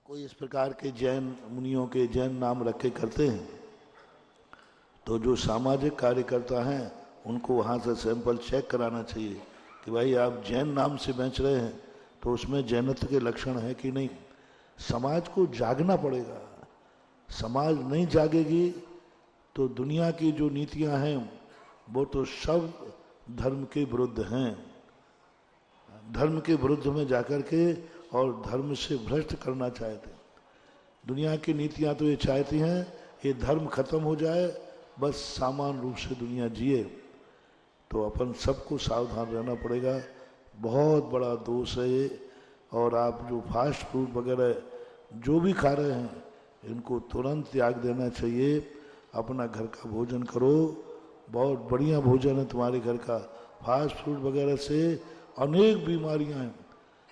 कोई इस प्रकार के जैन मुनियों के जैन नाम रख के करते हैं, तो जो सामाजिक कार्यकर्ता हैं उनको वहाँ से सैंपल चेक कराना चाहिए कि भाई आप जैन नाम से बेच रहे हैं तो उसमें जैनत्व के लक्षण है कि नहीं। समाज को जागना पड़ेगा। समाज नहीं जागेगी तो दुनिया की जो नीतियां हैं वो तो सब धर्म के विरुद्ध हैं। धर्म के विरुद्ध में जाकर के और धर्म से भ्रष्ट करना चाहते। दुनिया की नीतियां तो ये चाहती हैं ये धर्म खत्म हो जाए, बस सामान्य रूप से दुनिया जिए। तो अपन सबको सावधान रहना पड़ेगा। बहुत बड़ा दोष है ये। और आप जो फास्ट फूड वगैरह जो भी खा रहे हैं, इनको तुरंत त्याग देना चाहिए। अपना घर का भोजन करो, बहुत बढ़िया भोजन है तुम्हारे घर का। फास्ट फूड वगैरह से अनेक बीमारियां हैं।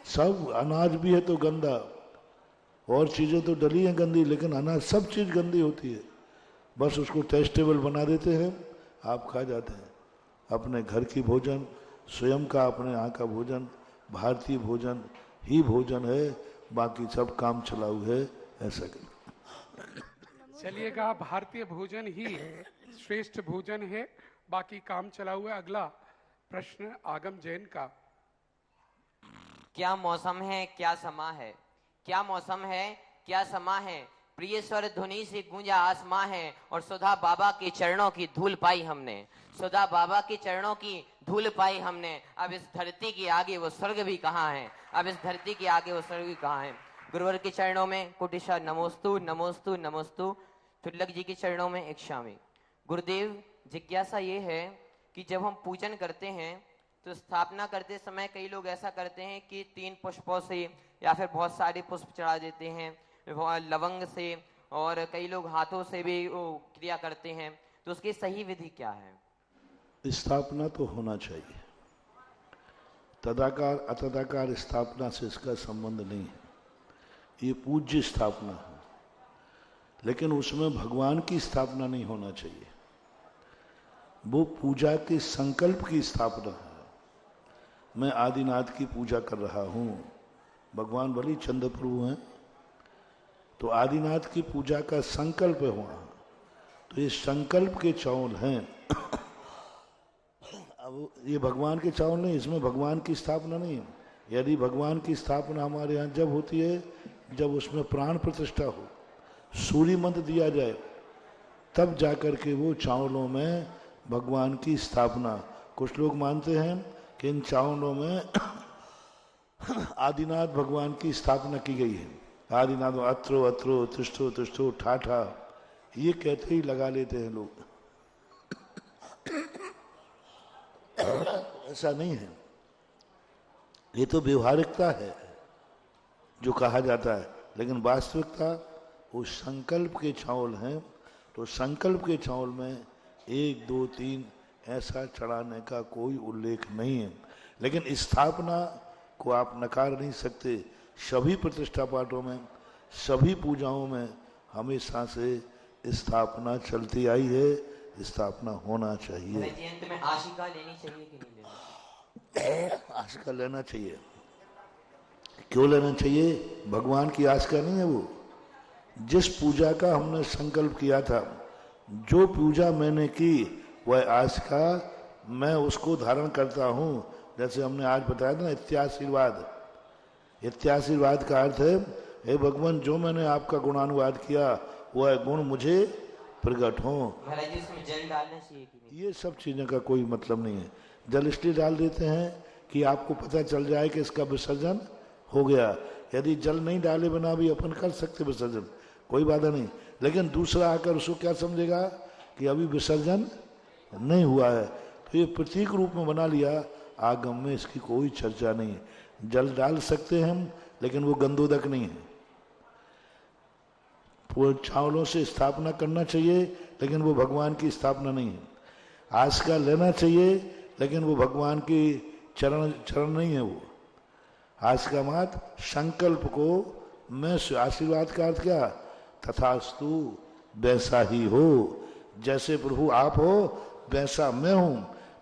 सब अनाज भी है तो गंदा, और चीज़ें तो डली हैं गंदी, लेकिन अनाज सब चीज़ गंदी होती है। बस उसको टेस्टेबल बना देते हैं, आप खा जाते हैं। अपने घर की भोजन, स्वयं का अपने यहाँ का भोजन, भारतीय भोजन ही भोजन है, बाकी सब काम चलाऊ है। ऐसा कर चलिएगा, भारतीय भोजन ही श्रेष्ठ भोजन है, बाकी काम चलाऊ है। अगला प्रश्न आगम जैन का। क्या मौसम है, क्या समा है? क्या मौसम है, क्या समा है? प्रिय स्वर ध्वनि से गूंजा आसमां है, और सुधा बाबा के चरणों की धूल पाई हमने। सुधा बाबा के चरणों की धूल पाई हमने। अब इस धरती के आगे वो स्वर्ग भी कहाँ है? अब इस धरती के आगे वो स्वर्ग भी कहाँ है? गुरुवर के चरणों में कोटिशा नमोस्तु नमोस्तु नमोस्तु। तुल्लक जी के चरणों में एक शामी। गुरुदेव, जिज्ञासा ये है कि जब हम पूजन करते हैं तो स्थापना करते समय कई लोग ऐसा करते हैं कि 3 पुष्पों से या फिर बहुत सारे पुष्प चढ़ा देते हैं, लवंग से, और कई लोग हाथों से भी क्रिया करते हैं। तो उसकी सही विधि क्या है? स्थापना तो होना चाहिए। तदाकार अतदाकार स्थापना से इसका संबंध नहीं है। ये पूज्य स्थापना है, लेकिन उसमें भगवान की स्थापना नहीं होना चाहिए। वो पूजा के संकल्प की स्थापना है। मैं आदिनाथ की पूजा कर रहा हूँ, भगवान बलि चंद्र प्रभु हैं, तो आदिनाथ की पूजा का संकल्प है वहाँ। तो ये संकल्प के चावल हैं। अब ये भगवान के चावल नहीं, इसमें भगवान की स्थापना नहीं है। यदि भगवान की स्थापना हमारे यहाँ जब होती है जब उसमें प्राण प्रतिष्ठा हो, सूर्य मंत्र दिया जाए, तब जाकर के वो चावलों में भगवान की स्थापना। कुछ लोग मानते हैं कि इन चावलों में आदिनाथ भगवान की स्थापना की गई है। आदिनाथ अत्रो अत्रो तिष्ठो तिष्ठो ठाठा, ये कहते ही लगा लेते हैं लोग। ऐसा नहीं है, ये तो व्यवहारिकता है जो कहा जाता है, लेकिन वास्तविकता वो संकल्प के चावल हैं। तो संकल्प के चावल में 1 2 3 ऐसा चढ़ाने का कोई उल्लेख नहीं है, लेकिन स्थापना को आप नकार नहीं सकते। सभी प्रतिष्ठा पाठों में, सभी पूजाओं में हमेशा से स्थापना चलती आई है, स्थापना होना चाहिए। अंत में आशिका लेनी चाहिए कि नहीं लेनी? आशिका लेना चाहिए। क्यों लेना चाहिए? भगवान की आशिका नहीं है वो। जिस पूजा का हमने संकल्प किया था, जो पूजा मैंने की, वह आशिका मैं उसको धारण करता हूँ। जैसे हमने आज बताया था ना, इत्याशीर्वाद। इत्याशीर्वाद का अर्थ है, हे भगवान, जो मैंने आपका गुणानुवाद किया वह गुण मुझे प्रकट हो। महाराज जी, इसमें जल डालना चाहिए कि नहीं? ये सब चीज़ों का कोई मतलब नहीं है। जल इसलिए डाल देते हैं कि आपको पता चल जाए कि इसका विसर्जन हो गया। यदि जल नहीं डाले बिना भी अपन कर सकते विसर्जन, कोई बाधा नहीं। लेकिन दूसरा आकर उसको क्या समझेगा कि अभी विसर्जन नहीं हुआ है, तो ये प्रतीक रूप में बना लिया। आगम में इसकी कोई चर्चा नहीं है। जल डाल सकते हैं हम, लेकिन वो गंधोदक नहीं है। पूरे चावलों से स्थापना करना चाहिए, लेकिन वो भगवान की स्थापना नहीं है। आशिका लेना चाहिए, लेकिन वो भगवान की चरण नहीं है। वो आशिका मात्र संकल्प को मैं, आशीर्वाद का अर्थ क्या? तथास्तु, वैसा ही हो। जैसे प्रभु आप हो वैसा मैं हूं।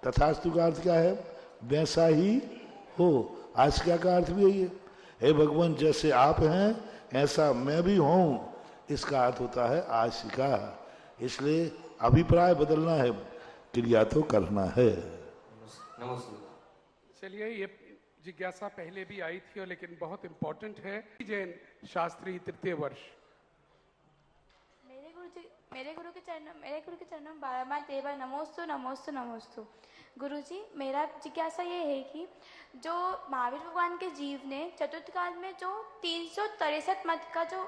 तथास्तु का अर्थ क्या है? वैसा ही हो। आशिका का अर्थ भी यही है, हे भगवान, जैसे आप हैं ऐसा मैं भी हूं। इसका अर्थ होता है आशिका। इसलिए अभिप्राय बदलना है, क्रिया तो करना है। चलिए, ये जिज्ञासा पहले भी आई थी, और लेकिन बहुत इंपॉर्टेंट है। जैन शास्त्री तृतीय वर्ष। मेरे गुरु के चरणों में बारम्बार तेरह नमोस्तु नमोस्तु नमोस्तु। गुरु जी, मेरा जिज्ञासा ये है कि जो महावीर भगवान के जीव ने चतुर्थ काल में जो 363 मत का जो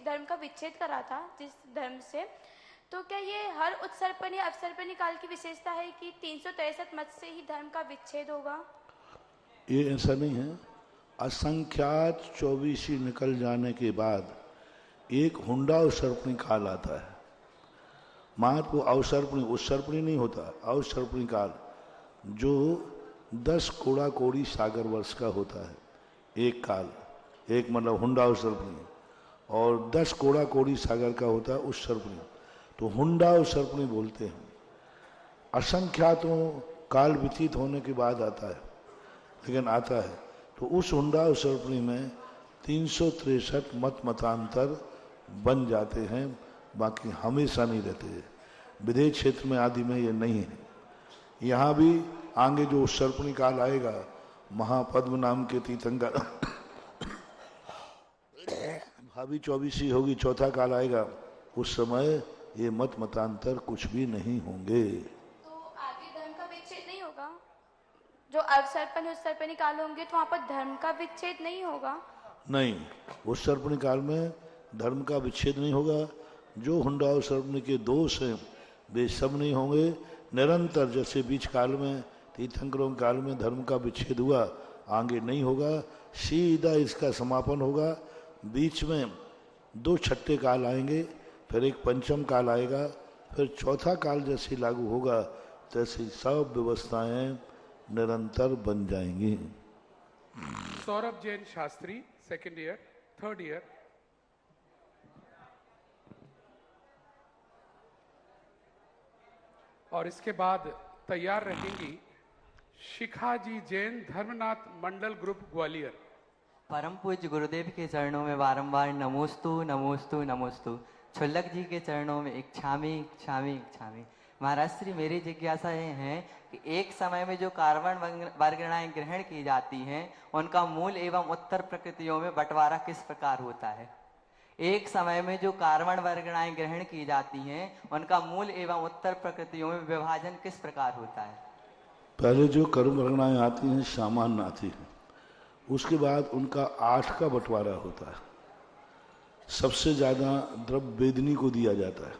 धर्म का विच्छेद करा था, जिस धर्म से, तो क्या ये हर उत्सर्पणी अवसर्पणी काल की विशेषता है कि 363 मत से ही धर्म का विच्छेद होगा? ये ऐसा नहीं है। असंख्यात 24 निकल जाने के बाद एक हुंडा अवसर्पणी काल आता है। मात्र वो अवसर्पणी, उत्सर्पणी नहीं होता, अवसर्पणी काल, जो 10 कोड़ा कोड़ी सागर वर्ष का होता है। एक काल, एक मतलब हुंडा अवसर्पणी, और 10 कोड़ा कोड़ी सागर का होता है उत्सर्पणी। तो हुंडा अवसर्पणी बोलते हैं। असंख्यातों काल व्यतीत होने के बाद आता है, लेकिन आता है। तो उस हुंडा अवसर्पणी में 363 मतांतर बन जाते हैं, बाकी हमेशा नहीं रहते। विदेश क्षेत्र में आदि में ये नहीं है। यहाँ भी आगे जो उत्सर्पणी काल आएगा, महापद्म नाम के तीर्थंकर भाभी 24 होगी, चौथा काल आएगा, उस समय ये मतांतर कुछ भी नहीं होंगे। तो आगे धर्म का विच्छेद नहीं होगा? जो अवसर्पणी उत्सर्पणी काल होंगे तो वहाँ पर धर्म का विच्छेद नहीं होगा? नहीं, उत्सर्पणी काल में धर्म का विच्छेद नहीं होगा। जो हुंडा उत्सर्पणी के दोष हैं वे सब नहीं होंगे। निरंतर जैसे बीच काल में, तीर्थंकरों काल में धर्म का विच्छेद हुआ, आगे नहीं होगा। सीधा इसका समापन होगा। बीच में 2 छठे काल आएंगे, फिर एक पंचम काल आएगा, फिर चौथा काल जैसे लागू होगा, तैसी सब व्यवस्थाएं निरंतर बन जाएंगी। Saurabh Jain Shastri, second year, third year. और इसके बाद तैयार रहेंगी शिखा जी जैन, धर्मनाथ मंडल ग्रुप, ग्वालियर। परम पूज्य गुरुदेव के चरणों में बारंबार नमोस्तु नमोस्तु नमोस्तु। छुल्लक जी के चरणों में इच्छामी इच्छामी इच्छामी। महाराज श्री, मेरी जिज्ञासा ये है कि एक समय में जो कार्बन वर्गणाएं ग्रहण की जाती हैं उनका मूल एवं उत्तर प्रकृतियों में बंटवारा किस प्रकार होता है? एक समय में जो कार्बन वर्गणाएं ग्रहण की जाती हैं उनका मूल एवं उत्तर प्रकृतियों में विभाजन किस प्रकार होता है? पहले जो कर्म वर्गणाएं आती हैं सामान्य आती हैं, उसके बाद उनका 8 का बंटवारा होता है। सबसे ज्यादा द्रव्य वेदनी को दिया जाता है,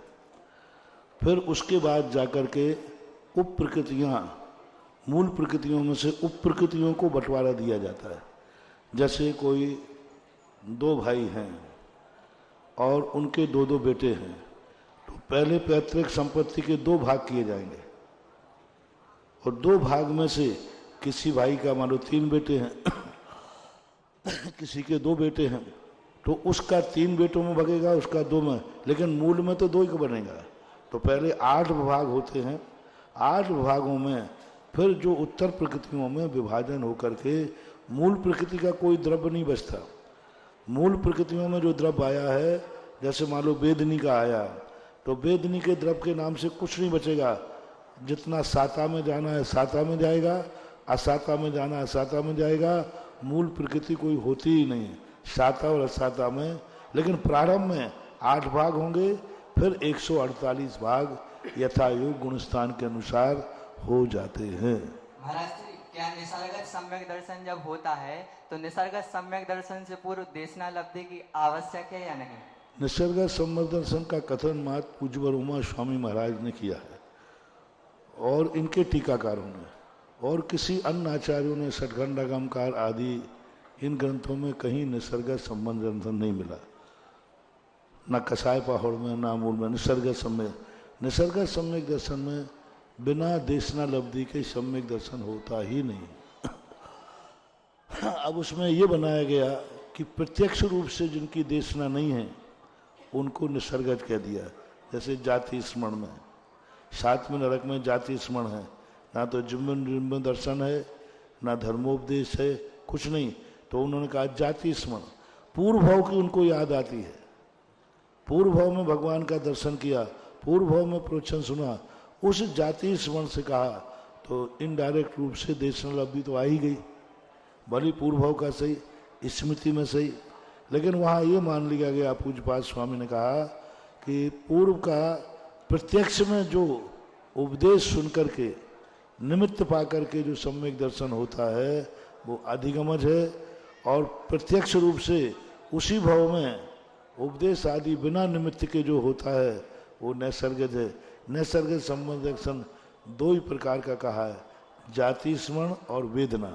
फिर उसके बाद जाकर के उप प्रकृतियां, मूल प्रकृतियों में से उप प्रकृतियों को बंटवारा दिया जाता है। जैसे कोई 2 भाई हैं और उनके 2 बेटे हैं, तो पहले पैतृक संपत्ति के 2 भाग किए जाएंगे और 2 भाग में से किसी भाई का मान लो 3 बेटे हैं किसी के 2 बेटे हैं, तो उसका 3 बेटों में भगेगा, उसका 2 में, लेकिन मूल में तो 2 ही बनेगा। तो पहले 8 विभाग होते हैं, 8 विभागों में फिर जो उत्तर प्रकृतियों में विभाजन होकर के मूल प्रकृति का कोई द्रव्य नहीं बचता। मूल प्रकृतियों में जो द्रव्य आया है, जैसे मान लो वेदनी का आया, तो वेदनी के द्रव्य के नाम से कुछ नहीं बचेगा। जितना साता में जाना है साता में जाएगा, असाता में जाना है साता में जाएगा। मूल प्रकृति कोई होती ही नहीं साता और असाता में। लेकिन प्रारंभ में 8 भाग होंगे, फिर 148 भाग यथायोग गुणस्थान के अनुसार हो जाते हैं। महाराज श्री, क्या निसर्गत सम्यक दर्शन जब होता है तो निसर्गत सम्यक दर्शन से पूर्व देशना लब्धि की आवश्यक है या नहीं? निसर्गत सम्यक दर्शन का कथन मात पूज्यवर उमा स्वामी महाराज ने किया है और इनके टीकाकारों ने, और किसी अन्य आचार्यों ने, षटखंडागमकार आदि इन ग्रंथों में कहीं निसर्गत संबंध दर्शन नहीं मिला, न कसाय पहाड़ में न मूल में। निसर्गत सम्यक दर्शन में बिना देशना लब्धि के सम्यक दर्शन होता ही नहीं। अब उसमें ये बनाया गया कि प्रत्यक्ष रूप से जिनकी देशना नहीं है उनको निसर्गत कह दिया। जैसे जाति स्मरण में, 7वें नरक में जाति स्मरण है, ना तो जिम्बन दर्शन है ना धर्मोपदेश है, कुछ नहीं, तो उन्होंने कहा जाति स्मरण। पूर्व भाव की उनको याद आती है, पूर्व भाव में भगवान का दर्शन किया, पूर्व भाव में प्रवचन सुना, उस जाति स्मरण से कहा, तो इनडायरेक्ट रूप से देशना लब्धि तो आ ही गई, भली पूर्व भाव का सही, स्मृति में सही। लेकिन वहाँ ये मान लिया गया, पूज्यपाद स्वामी ने कहा कि पूर्व का प्रत्यक्ष में जो उपदेश सुन करके निमित्त पा करके जो सम्यक दर्शन होता है वो अधिगमज है, और प्रत्यक्ष रूप से उसी भाव में उपदेश आदि बिना निमित्त के जो होता है वो नैसर्गिक है। नैसर्गिक संबंध दर्शन 2 ही प्रकार का कहा है, जाति स्मरण और वेदना,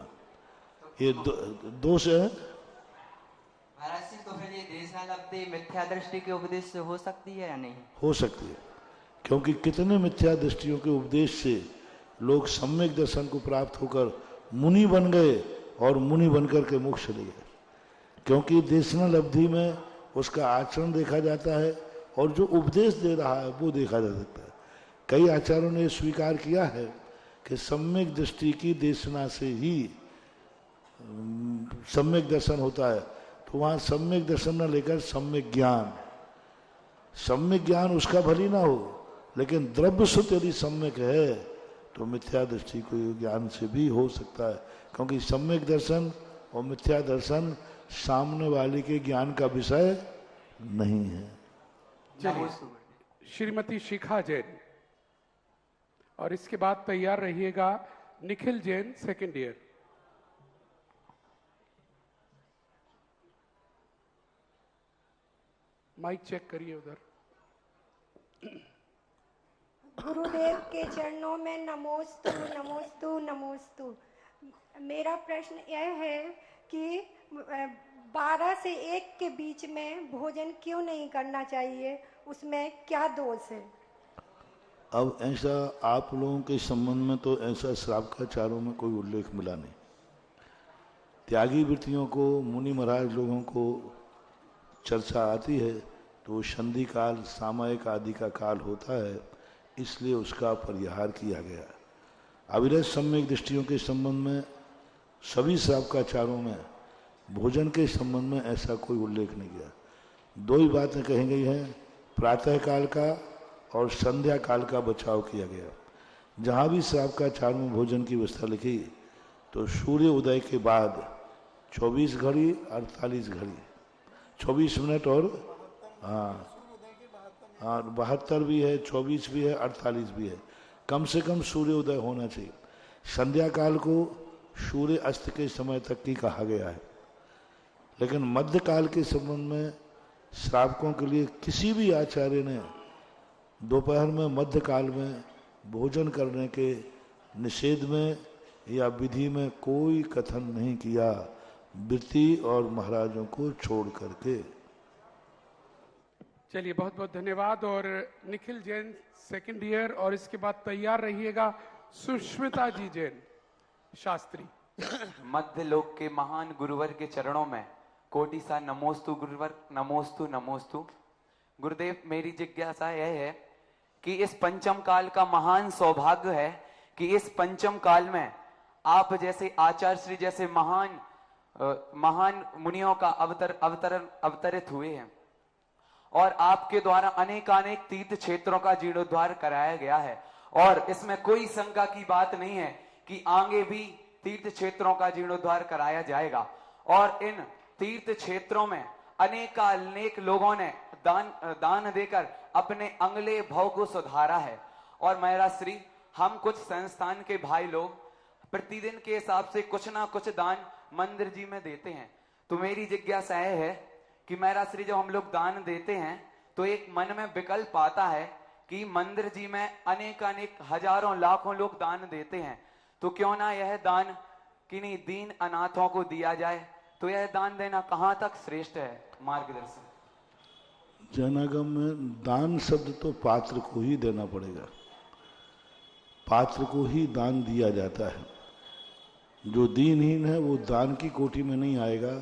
ये 2 से है। महाराज जी, तो फिर ये देशना लब्धि मिथ्या दृष्टि के उपदेश से हो सकती है या नहीं? हो सकती है, क्योंकि कितने मिथ्या दृष्टियों के उपदेश से लोग सम्यक दर्शन को प्राप्त होकर मुनि बन गए और मुनि बनकर के मोक्ष चले गए। क्योंकि देशना लब्धि में उसका आचरण देखा जाता है और जो उपदेश दे रहा है वो देखा जा सकता है। कई आचार्यों ने स्वीकार किया है कि सम्यक दृष्टि की देशना से ही सम्यक दर्शन होता है, तो वहाँ सम्यक दर्शन न लेकर सम्यक ज्ञान उसका भली ना हो, लेकिन द्रव्य सुत यदि सम्यक है तो मिथ्या दृष्टि को ज्ञान से भी हो सकता है। क्योंकि सम्यक दर्शन और मिथ्या दर्शन सामने वाले के ज्ञान का विषय नहीं है। चलिए, श्रीमती शिखा जैन, और इसके बाद तैयार रहिएगा Nikhil Jain, 2nd year. Mic check करिए उधर। गुरुदेव के चरणों में नमोस्तु नमोस्तु नमोस्तु। मेरा प्रश्न यह है कि 12 से 1 के बीच में भोजन क्यों नहीं करना चाहिए, उसमें क्या दोष है? अब ऐसा आप लोगों के संबंध में तो ऐसा श्रावकाचारों में कोई उल्लेख मिला नहीं। त्यागी वृत्तियों को मुनि महाराज लोगों को चर्चा आती है तो संधि काल, सामयिक आदि का काल होता है, इसलिए उसका परिहार किया गया। अविरत सम्यक दृष्टियों के संबंध में सभी श्रावकाचारों में भोजन के संबंध में ऐसा कोई उल्लेख नहीं किया। 2 ही बातें कही गई हैं, प्रातः काल का और संध्या काल का बचाव किया गया। जहाँ भी श्रावकाचार में भोजन की व्यवस्था लिखी तो सूर्य उदय के बाद 24 घड़ी 48 घड़ी 24 मिनट और 72 भी है, 24 भी है, 48 भी है, कम से कम सूर्य उदय होना चाहिए। संध्या काल को सूर्य अस्त के समय तक की कहा गया है, लेकिन मध्य काल के संबंध में श्रावकों के लिए किसी भी आचार्य ने दोपहर में मध्य काल में भोजन करने के निषेध में या विधि में कोई कथन नहीं किया, वृत्ति और महाराजों को छोड़ करके। चलिए, बहुत बहुत धन्यवाद। और निखिल जैन सेकंड ईयर, और इसके बाद तैयार रहिएगा सुष्मिता जी जैन शास्त्री। मध्य लोक के महान गुरुवर के चरणों में कोटि सा नमोस्तु गुरुवर, नमोस्तु नमोस्तु। गुरुदेव, मेरी जिज्ञासा यह है कि इस पंचम काल का महान सौभाग्य है कि इस पंचम काल में आप जैसे आचार्य श्री जैसे महान मुनियों का अवतरित हुए हैं और आपके द्वारा अनेकानेक तीर्थ क्षेत्रों का जीर्णोद्धार कराया गया है, और इसमें कोई शंका की बात नहीं है कि आगे भी तीर्थ क्षेत्रों का जीर्णोद्धार कराया जाएगा। और इन तीर्थ क्षेत्रों में अनेक लोगों ने दान देकर अपने अंगले भाव को सुधारा है। और मेरा श्री, हम कुछ संस्थान के भाई लोग प्रतिदिन के हिसाब से कुछ ना कुछ दान मंदिर जी में देते हैं। तो मेरी जिज्ञासा यह है कि मेरा श्री, जब हम लोग दान देते हैं तो एक मन में विकल्प आता है कि मंदिर जी में अनेक हजारों लाखों लोग दान देते हैं, तो क्यों ना यह दान किन्हीं दीन अनाथों को दिया जाए। तो यह दान देना कहाँ तक श्रेष्ठ है? मार्गदर्शन। जनागम में दान शब्द तो पात्र को ही देना पड़ेगा, पात्र को ही दान दिया जाता है। जो दीनहीन है वो दान की कोटि में नहीं आएगा,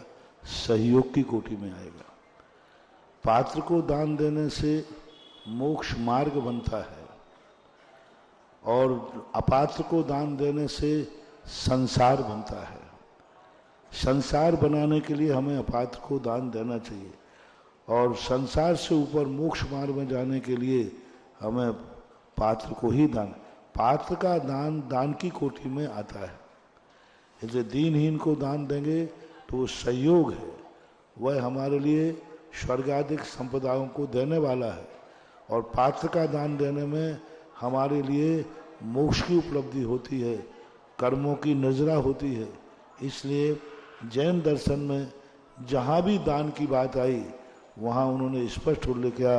सहयोग की कोटि में आएगा। पात्र को दान देने से मोक्ष मार्ग बनता है, और अपात्र को दान देने से संसार बनता है। संसार बनाने के लिए हमें अपात्र को दान देना चाहिए, और संसार से ऊपर मोक्ष मार्ग में जाने के लिए हमें पात्र को ही दान, पात्र का दान दान की कोटि में आता है। जैसे दीनहीन को दान देंगे तो वो सहयोग है, वह हमारे लिए स्वर्गाधिक संपदाओं को देने वाला है, और पात्र का दान देने में हमारे लिए मोक्ष की उपलब्धि होती है, कर्मों की नजरा होती है। इसलिए जैन दर्शन में जहाँ भी दान की बात आई वहाँ उन्होंने स्पष्ट उल्लेख किया,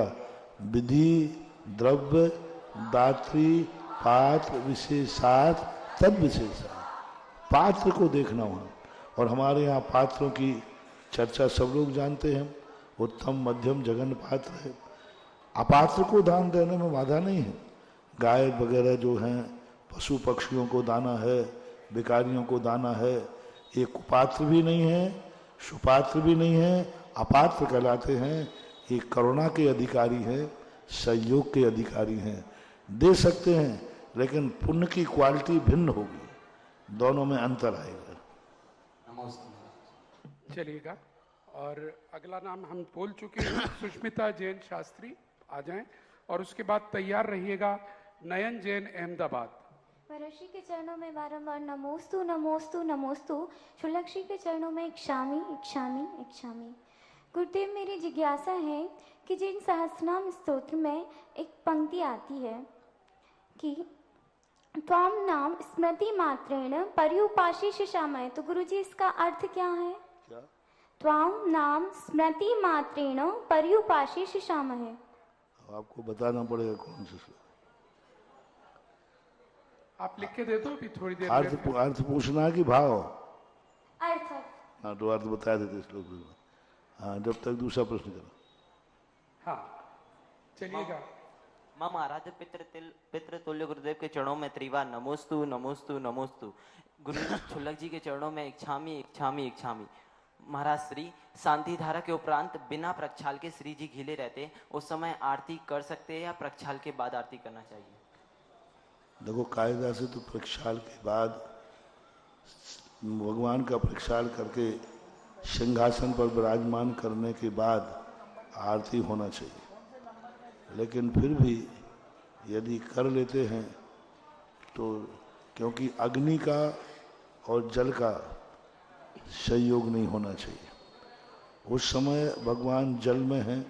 विधि द्रव्य दात्री पात्र विशेषात तद विशेषा, पात्र को देखना वहाँ। और हमारे यहाँ पात्रों की चर्चा सब लोग जानते हैं, उत्तम मध्यम जघन पात्र है। अपात्र को दान देने में बाधा नहीं है। गाय वगैरह जो हैं, पशु पक्षियों को दाना है, भिखारियों को दाना है, ये कुपात्र भी नहीं है, सुपात्र भी नहीं है, अपात्र कहलाते हैं। ये करुणा के अधिकारी हैं, सहयोग के अधिकारी हैं। दे सकते हैं, लेकिन पुण्य की क्वालिटी भिन्न होगी, दोनों में अंतर आएगा। चलिएगा, और अगला नाम हम बोल चुके हैं, सुष्मिता जैन शास्त्री आ जाएं, और उसके बाद तैयार रहिएगा नयन जैन अहमदाबाद। महर्षि के चरणों में बारंबार नमोस्तु नमोस्तु नमोस्तु, शुलक्षी के चरणों में इक्षामि इक्षामि इक्षामि। गुरुदेव, मेरी जिज्ञासा है कि जिन सहस्रनाम स्तोत्र में एक पंक्ति आती है कि त्वाम नाम स्मृति मात्रेण पर्युपाशी शिशामय, तो गुरुजी इसका अर्थ क्या है? त्वाम नाम स्मृति मात्रेण पर्युपाशी शिशामय। आपको बताना पड़ेगा कौन से। आप लिख के दे दो अभी थोड़ी देर। अर्थ पूछना कि भाव? अर्थ। हाँ, तो अर्थ बता देते श्लोक में। हाँ, जब तक दूसरा प्रश्न करो। हाँ, चलिएगा। मम आराध्य पितृतुल्य गुरुदेव के चरणों में त्रिवार नमोस्तु नमोस्तु नमोस्तु। गुरु छुल्लक जी के चरणों में इच्छामी इच्छामी इच्छामी। महाराज श्री, शांति धारा के उपरांत बिना प्रक्षाल के श्री जी घिले रहते, उस समय आरती कर सकते हैं या प्रक्षाल के बाद आरती करना चाहिए? देखो, कायदा से तो प्रक्षाल के बाद भगवान का प्रक्षाल करके सिंहासन पर विराजमान करने के बाद आरती होना चाहिए। लेकिन फिर भी यदि कर लेते हैं तो, क्योंकि अग्नि का और जल का संयोग नहीं होना चाहिए। उस समय भगवान जल में हैं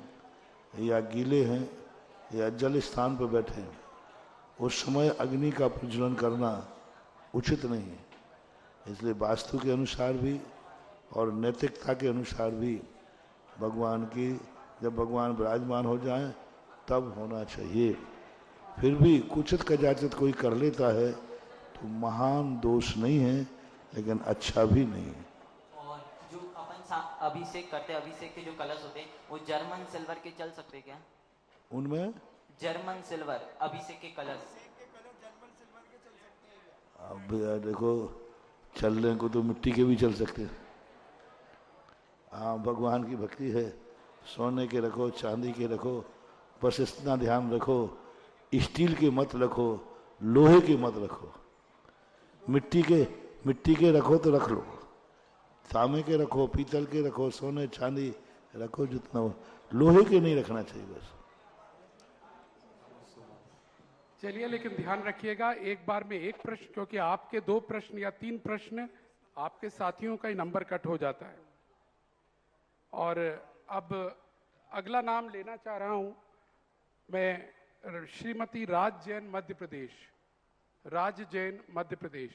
या गीले हैं या जल स्थान पर बैठे हैं, उस समय अग्नि का प्रज्वलन करना उचित नहीं है। इसलिए वास्तु के अनुसार भी और नैतिकता के अनुसार भी भगवान की, जब भगवान विराजमान हो जाएं तब होना चाहिए। फिर भी कुचित कदाचित कोई कर लेता है तो महान दोष नहीं है, लेकिन अच्छा भी नहीं है। और जो अपन अभिषेक करते हैं, अभिषेक के जो कलश होते हैं वो जर्मन सिल्वर के चल सकते हैं क्या? उनमें जर्मन सिल्वर अभिषेक के कलश। अब यार देखो, चलने को तो मिट्टी के भी चल सकते हैं। हाँ, भगवान की भक्ति है, सोने के रखो, चांदी के रखो, बस इतना ध्यान रखो, स्टील के मत रखो, लोहे के मत रखो। मिट्टी के रखो तो रख लो, तांबे के रखो, पीतल के रखो, सोने चांदी रखो, जितना हो, लोहे के नहीं रखना चाहिए बस। चलिए, लेकिन ध्यान रखिएगा एक बार में एक प्रश्न, क्योंकि आपके 2 प्रश्न या 3 प्रश्न आपके साथियों का ही नंबर कट हो जाता है। और अब अगला नाम लेना चाह रहा हूं मैं, श्रीमती राज जैन मध्य प्रदेश। राज जैन मध्य प्रदेश।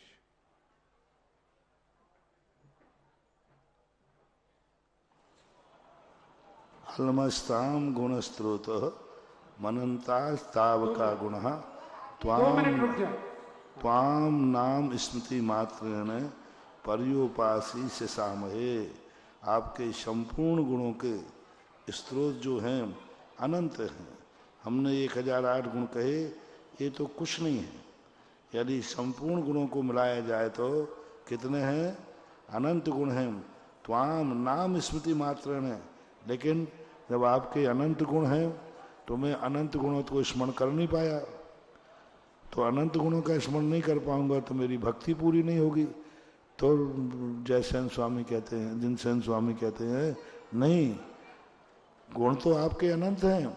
अलमस्ताम गुणस्त्रोत मनंतास्तावका गुणः 2 मिनट रुक जाए। त्वाम नाम स्मृति मात्रेण पर्योपासी से सामहे। आपके संपूर्ण गुणों के स्रोत जो हैं अनंत हैं। हमने 1008 गुण कहे, ये तो कुछ नहीं है। यदि संपूर्ण गुणों को मिलाया जाए तो कितने हैं? अनंत गुण हैं। त्वाम नाम स्मृति मात्रेण है, लेकिन जब आपके अनंत गुण हैं तो मैं अनंत गुणों को स्मरण कर नहीं पाया, तो अनंत गुणों का स्मरण नहीं कर पाऊंगा तो मेरी भक्ति पूरी नहीं होगी। तो जयसेन स्वामी कहते हैं, जिनसेन स्वामी कहते हैं, नहीं, गुण तो आपके अनंत हैं,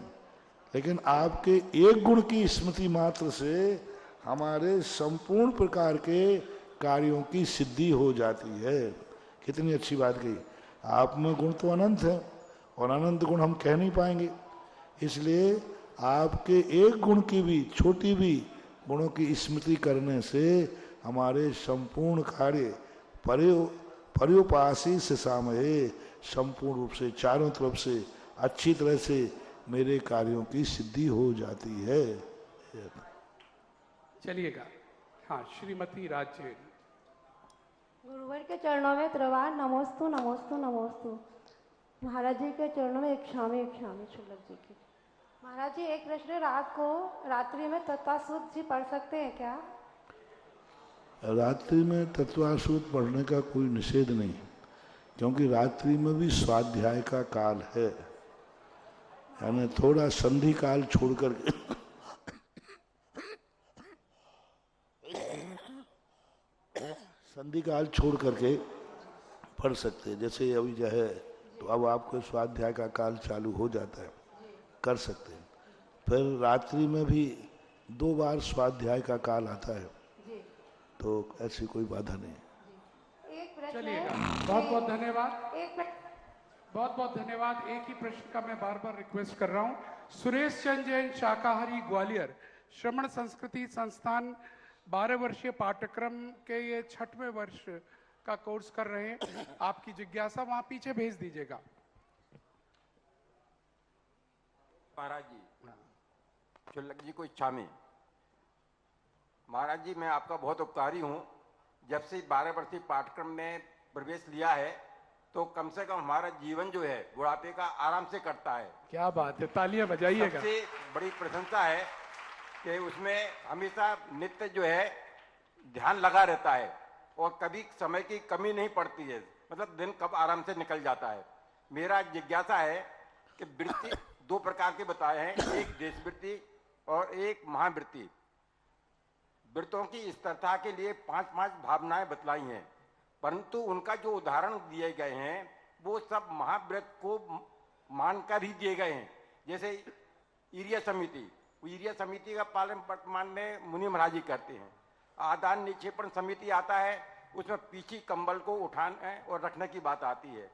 लेकिन आपके एक गुण की स्मृति मात्र से हमारे संपूर्ण प्रकार के कार्यों की सिद्धि हो जाती है। कितनी अच्छी बात कही। आप में गुण तो अनंत है और अनंत गुण हम कह नहीं पाएंगे, इसलिए आपके एक गुण की भी, छोटी भी गुणों की स्मृति करने से हमारे संपूर्ण कार्य पर्योपासी से सामये, संपूर्ण रूप से चारों तरफ से अच्छी तरह से मेरे कार्यों की सिद्धि हो जाती है। चलिएगा। हाँ, श्रीमती राज जैन। गुरुवर के चरणों में त्रिवार नमोस्तु नमोस्तु नमोस्तु। महाराज जी के चरणों में इक्षामी शुल्लक जी की। महाराज जी, एक प्रश्न, रात्रि में तत्वासूत जी पढ़ सकते हैं क्या? रात्रि में तत्वासूत पढ़ने का कोई निषेध नहीं, क्योंकि रात्रि में भी स्वाध्याय का काल है। यानी थोड़ा संधि काल छोड़ करके संधि काल छोड़ करके पढ़ सकते हैं। जैसे अभी जो है तो अब आपको स्वाध्याय का काल चालू हो जाता है, कर सकते हैं। फिर रात्रि में भी 2 बार स्वाध्याय का काल आता है, तो ऐसी कोई बाधा नहीं। चलिएगा, बहुत बहुत धन्यवाद। बहुत बहुत धन्यवाद। एक ही प्रश्न का मैं बार बार रिक्वेस्ट कर रहा हूं। सुरेश चंद जैन, शाकाहारी, ग्वालियर, श्रमण संस्कृति संस्थान 12 वर्षीय पाठ्यक्रम के ये 6वें वर्ष का कोर्स कर रहे हैं। आपकी जिज्ञासा वहां पीछे भेज दीजिएगा। महाराज जी, शुल्लक जी को इच्छा में। महाराज जी, मैं आपका बहुत उपकारी हूँ। जब से 12 वर्षीय पाठ्यक्रम में प्रवेश लिया है तो कम से कम हमारा जीवन जो है बुढ़ापे का आराम से कटता है। क्या बात है, तालियां बजाइएगा। सबसे बड़ी प्रशंसा है कि उसमें हमेशा नित्य जो है ध्यान लगा रहता है और कभी समय की कमी नहीं पड़ती है। मतलब दिन कब आराम से निकल जाता है। मेरा जिज्ञासा है कि वृत्ति 2 प्रकार के बताए हैं, एक देश वृत्ति और एक महावृत्ति। वृत्तों की स्थिरता के लिए 5 भावनाएं बतलाई हैं, परंतु उनका जो उदाहरण दिए गए हैं वो सब महाव्रत को मानकर ही दिए गए हैं। जैसे ईरिया समिति का पालन वर्तमान में मुनि महाराज जी करते हैं। आदान निक्षेपण समिति आता है, उसमें पीछी कंबल को उठाने और रखने की बात आती है।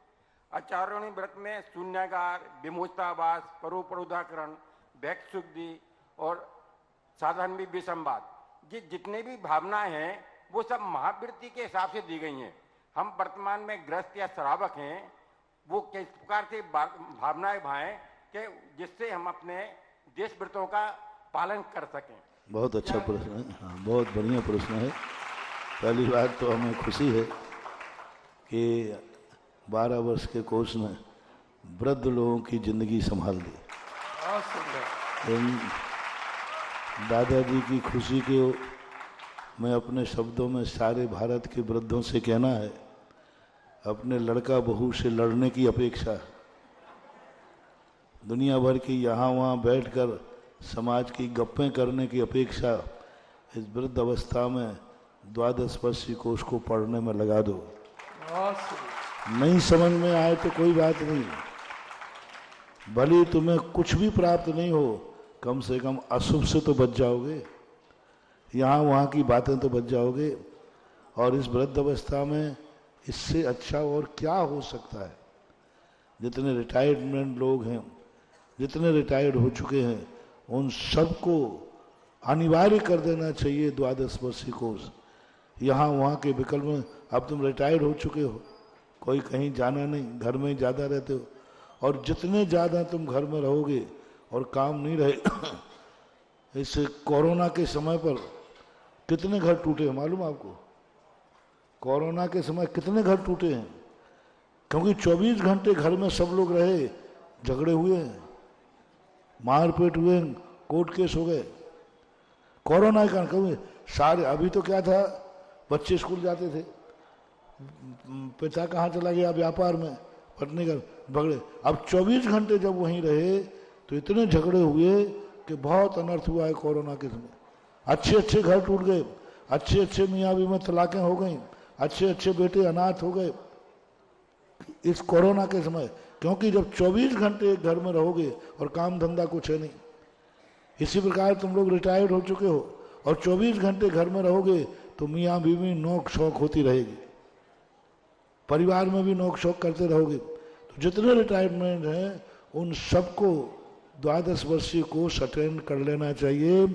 आचार्यों व्रत में शून्यागार, विमोचतावास, परोपरोधाकरण, भैक्षुद्धि और साधन भी विसंवाद, ये जितने भी भावनाएं हैं वो सब महावृत्ति के हिसाब से दी गई हैं। हम वर्तमान में ग्रस्त या श्रावक हैं, वो किस प्रकार से भावनाएं भाएं कि जिससे हम अपने देश व्रतों का पालन कर सकें। बहुत अच्छा प्रश्न है, हाँ बहुत बढ़िया प्रश्न है। पहली बात तो हमें खुशी है कि 12 वर्ष के कोर्स ने वृद्ध लोगों की जिंदगी संभाल दी। इन दादाजी की खुशी के मैं अपने शब्दों में सारे भारत के वृद्धों से कहना है, अपने लड़का बहू से लड़ने की अपेक्षा, दुनिया भर की यहाँ वहाँ बैठकर समाज की गप्पें करने की अपेक्षा इस वृद्ध अवस्था में 12 वर्षीय कोर्स को पढ़ने में लगा दो। नहीं समझ में आए तो कोई बात नहीं, भले तुम्हें कुछ भी प्राप्त नहीं हो, कम से कम अशुभ से तो बच जाओगे, यहाँ वहाँ की बातें तो बच जाओगे। और इस वृद्ध अवस्था में इससे अच्छा और क्या हो सकता है। जितने रिटायरमेंट लोग हैं, जितने रिटायर्ड हो चुके हैं, उन सबको अनिवार्य कर देना चाहिए 12 वर्षीय कोर्स। यहाँ वहाँ के विकल्प में, अब तुम रिटायर्ड हो चुके हो, कोई कहीं जाना नहीं, घर में ही ज़्यादा रहते हो, और जितने ज़्यादा तुम घर में रहोगे और काम नहीं रहे इस कोरोना के समय पर कितने घर टूटे मालूम आपको? कोरोना के समय कितने घर टूटे हैं, क्योंकि 24 घंटे घर में सब लोग रहे, झगड़े हुए हैं, मारपीट हुए, कोर्ट केस हो गए कोरोना के कारण। सारे अभी तो क्या था, बच्चे स्कूल जाते थे, पिता कहाँ चला गया व्यापार में, पत्नी का झगड़े। अब 24 घंटे जब वहीं रहे तो इतने झगड़े हुए कि बहुत अनर्थ हुआ है कोरोना के समय। अच्छे अच्छे घर टूट गए, अच्छे अच्छे मियाँ बीवी में तलाकें हो गई, अच्छे अच्छे बेटे अनाथ हो गए इस कोरोना के समय, क्योंकि जब 24 घंटे एक घर में रहोगे और काम धंधा कुछ है नहीं। इसी प्रकार तुम लोग रिटायर्ड हो चुके हो और 24 घंटे घर में रहोगे तो मियाँ बीवी नोक शोक होती रहेगी, परिवार में भी नोक शोक करते रहोगे। तो जितने रिटायरमेंट हैं उन सबको 12 वर्षीय कोर्स अटेंड कर लेना चाहिए।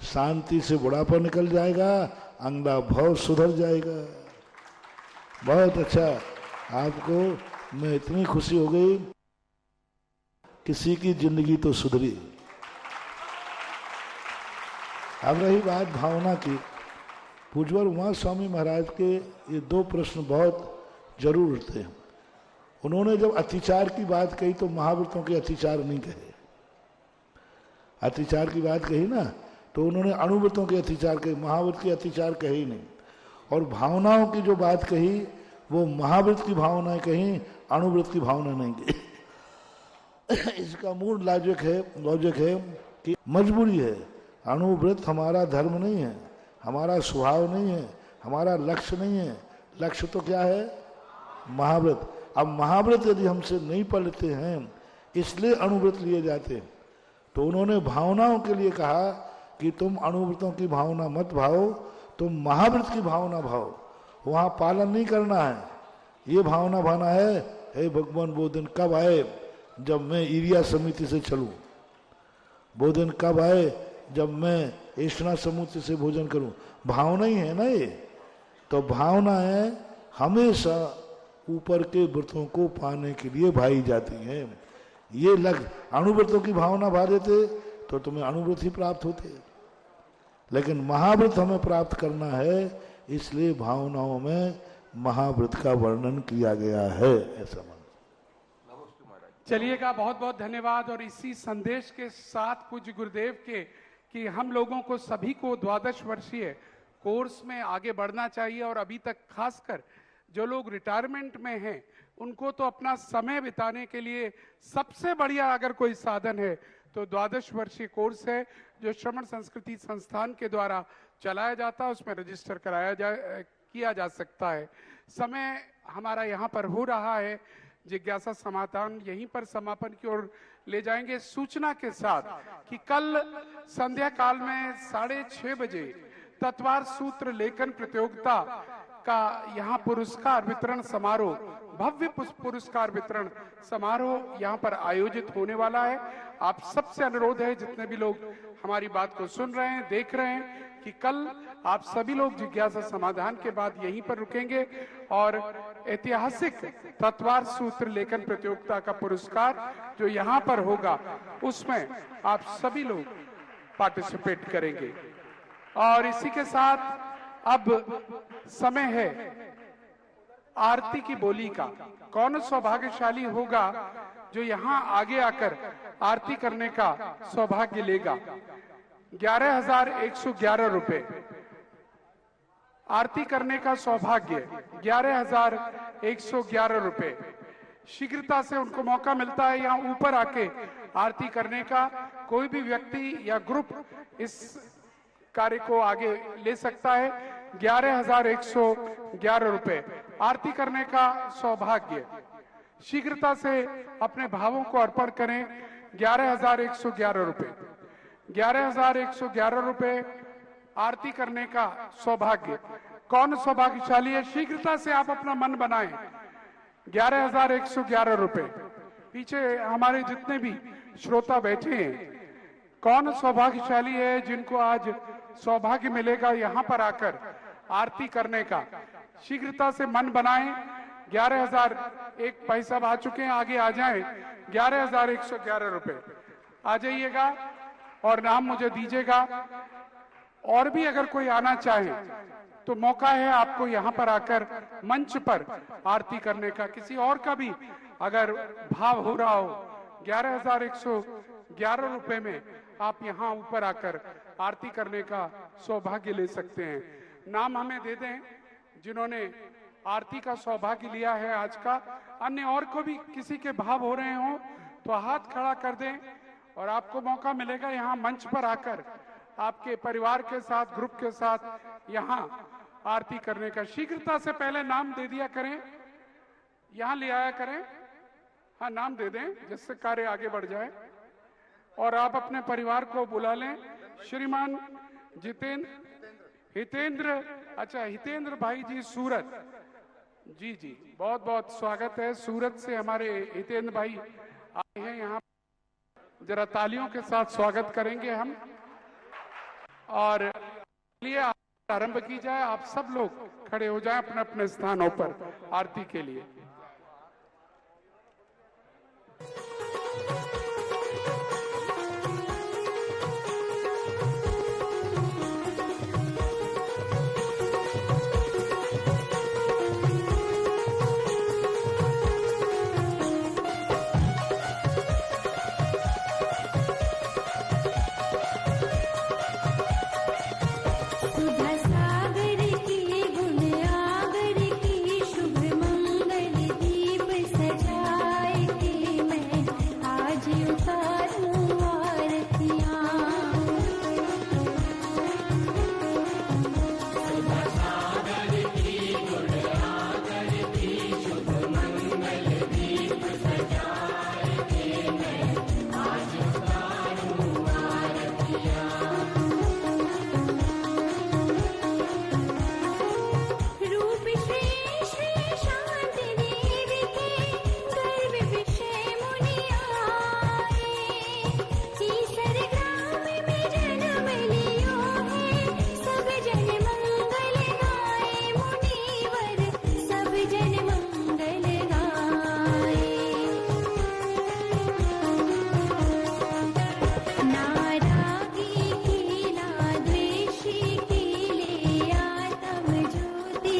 शांति से बुढ़ापा निकल जाएगा, अंगड़ा भाव सुधर जाएगा। बहुत अच्छा, आपको मैं इतनी खुशी हो गई, किसी की जिंदगी तो सुधरी। अब रही बात भावना की, पूज्यवर उमा स्वामी महाराज के ये 2 प्रश्न बहुत जरूर उठते हैं। उन्होंने जब अतिचार की बात कही तो महाव्रतों के अतिचार नहीं कहे, अतिचार की बात कही ना तो उन्होंने अणुव्रतों के अतिचार कहे, महाव्रत के अतिचार कहे ही नहीं। और भावनाओं की जो बात कही वो महाव्रत की भावनाएं कही, अणुव्रत की भावना नहीं कही। इसका मूल लॉजिक है कि मजबूरी है। अणुव्रत हमारा धर्म नहीं है, हमारा स्वभाव नहीं है, हमारा लक्ष्य नहीं है। लक्ष्य तो क्या है? महाव्रत। अब महाव्रत यदि हमसे नहीं पढ़ते हैं इसलिए अणुव्रत लिए जाते हैं। तो उन्होंने भावनाओं के लिए कहा कि तुम अणुव्रतों की भावना मत भाओ, तुम महाव्रत की भावना भाओ। वहाँ पालन नहीं करना है, ये भावना भाना है, हे भगवान वो दिन कब आए जब मैं ईरिया समिति से चलूं, वो दिन कब आए जब मैं ऐष्णा समुद्र से भोजन करूं। भावना ही है ना ये। तो भावना है हमेशा ऊपर के व्रतों को पाने के लिए भाई जाती हैं। ये लग अणुव्रतों की भावना भा देते तो तुम्हें अणुव्रत ही प्राप्त होते, लेकिन महाव्रत हमें प्राप्त करना है, इसलिए भावनाओं में महाव्रत का वर्णन किया गया है। ऐसा मान चलिएगा, बहुत बहुत धन्यवाद। और इसी संदेश के साथ पूज्य गुरुदेव के कि हम लोगों को सभी को 12 वर्षीय कोर्स में आगे बढ़ना चाहिए। और अभी तक खासकर जो लोग रिटायरमेंट में हैं उनको तो अपना समय बिताने के लिए सबसे बढ़िया अगर कोई साधन है तो 12 वर्षीय कोर्स है जो श्रमण संस्कृति संस्थान के द्वारा चलाया जाता है। उसमें रजिस्टर किया जा सकता है। समय हमारा यहाँ पर हो रहा है, जिज्ञासा समाधान यहीं पर समापन की ओर ले जाएंगे, सूचना के साथ कि कल संध्या काल में 6:30 बजे तत्वार सूत्र लेखन प्रतियोगिता का यहाँ पुरस्कार वितरण समारोह, भव्य पुरस्कार वितरण समारोह यहाँ पर आयोजित होने वाला है। आप सबसे अनुरोध है, जितने भी लोग हमारी बात को सुन रहे हैं, देख रहे हैं, कि कल आप सभी लोग जिज्ञासा समाधान के बाद यहीं पर रुकेंगे और ऐतिहासिक तत्वार सूत्र लेखन प्रतियोगिता का पुरस्कार जो यहाँ पर होगा उसमें आप सभी लोग पार्टिसिपेट करेंगे। और इसी के साथ अब समय है आरती की बोली का। कौन सौभाग्यशाली होगा जो यहाँ आगे आकर आरती करने का सौभाग्य लेगा। 11,111 रुपए आरती करने का सौभाग्य, 11,111 रुपए। शीघ्रता से उनको मौका मिलता है यहाँ ऊपर आके आरती करने का। कोई भी व्यक्ति या ग्रुप इस कार्य को आगे ले सकता है। 11,111 रुपए आरती करने का सौभाग्य। शीघ्रता से अपने भावों को अर्पण करें। 11,111 रुपए, 11,111 रुपए आरती करने का सौभाग्य। कौन सौभाग्यशाली है? शीघ्रता से आप अपना मन बनाएं। 11,111 रुपए। पीछे हमारे जितने भी श्रोता बैठे हैं, कौन सौभाग्यशाली है जिनको आज सौभाग्य मिलेगा यहाँ पर आकर आरती करने का? शीघ्रता से मन बनाएं। 11,001 भाई साहब आ चुके हैं, आगे आ जाएं। 11,111 रुपए आ जाइएगा और नाम मुझे दीजिएगा। और भी अगर कोई आना चाहे तो मौका है आपको यहाँ पर आकर मंच पर आरती करने का। किसी और का भी अगर भाव हो रहा हो, 11,111 रुपए में आप यहाँ ऊपर आकर आरती करने का सौभाग्य ले सकते हैं। नाम हमें दे दें जिन्होंने आरती का सौभाग्य लिया है आज का। अन्य और को भी किसी के भाव हो रहे हो तो हाथ खड़ा कर दें और आपको मौका मिलेगा यहाँ मंच पर आकर आपके परिवार के साथ, ग्रुप के साथ यहाँ आरती करने का। शीघ्रता से पहले नाम दे दिया करें, यहाँ ले आया करें। हाँ, नाम दे दें जिससे कार्य आगे बढ़ जाए। और आप अपने परिवार को बुला लें। श्रीमान हितेंद्र, अच्छा हितेंद्र भाई जी सूरत, जी जी बहुत बहुत स्वागत है। सूरत से हमारे हितेंद्र भाई आए हैं यहाँ, जरा तालियों के साथ स्वागत करेंगे हम। और लिए आरंभ की जाए। आप सब लोग खड़े हो जाएं अपने अपने स्थानों पर आरती के लिए।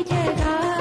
जगा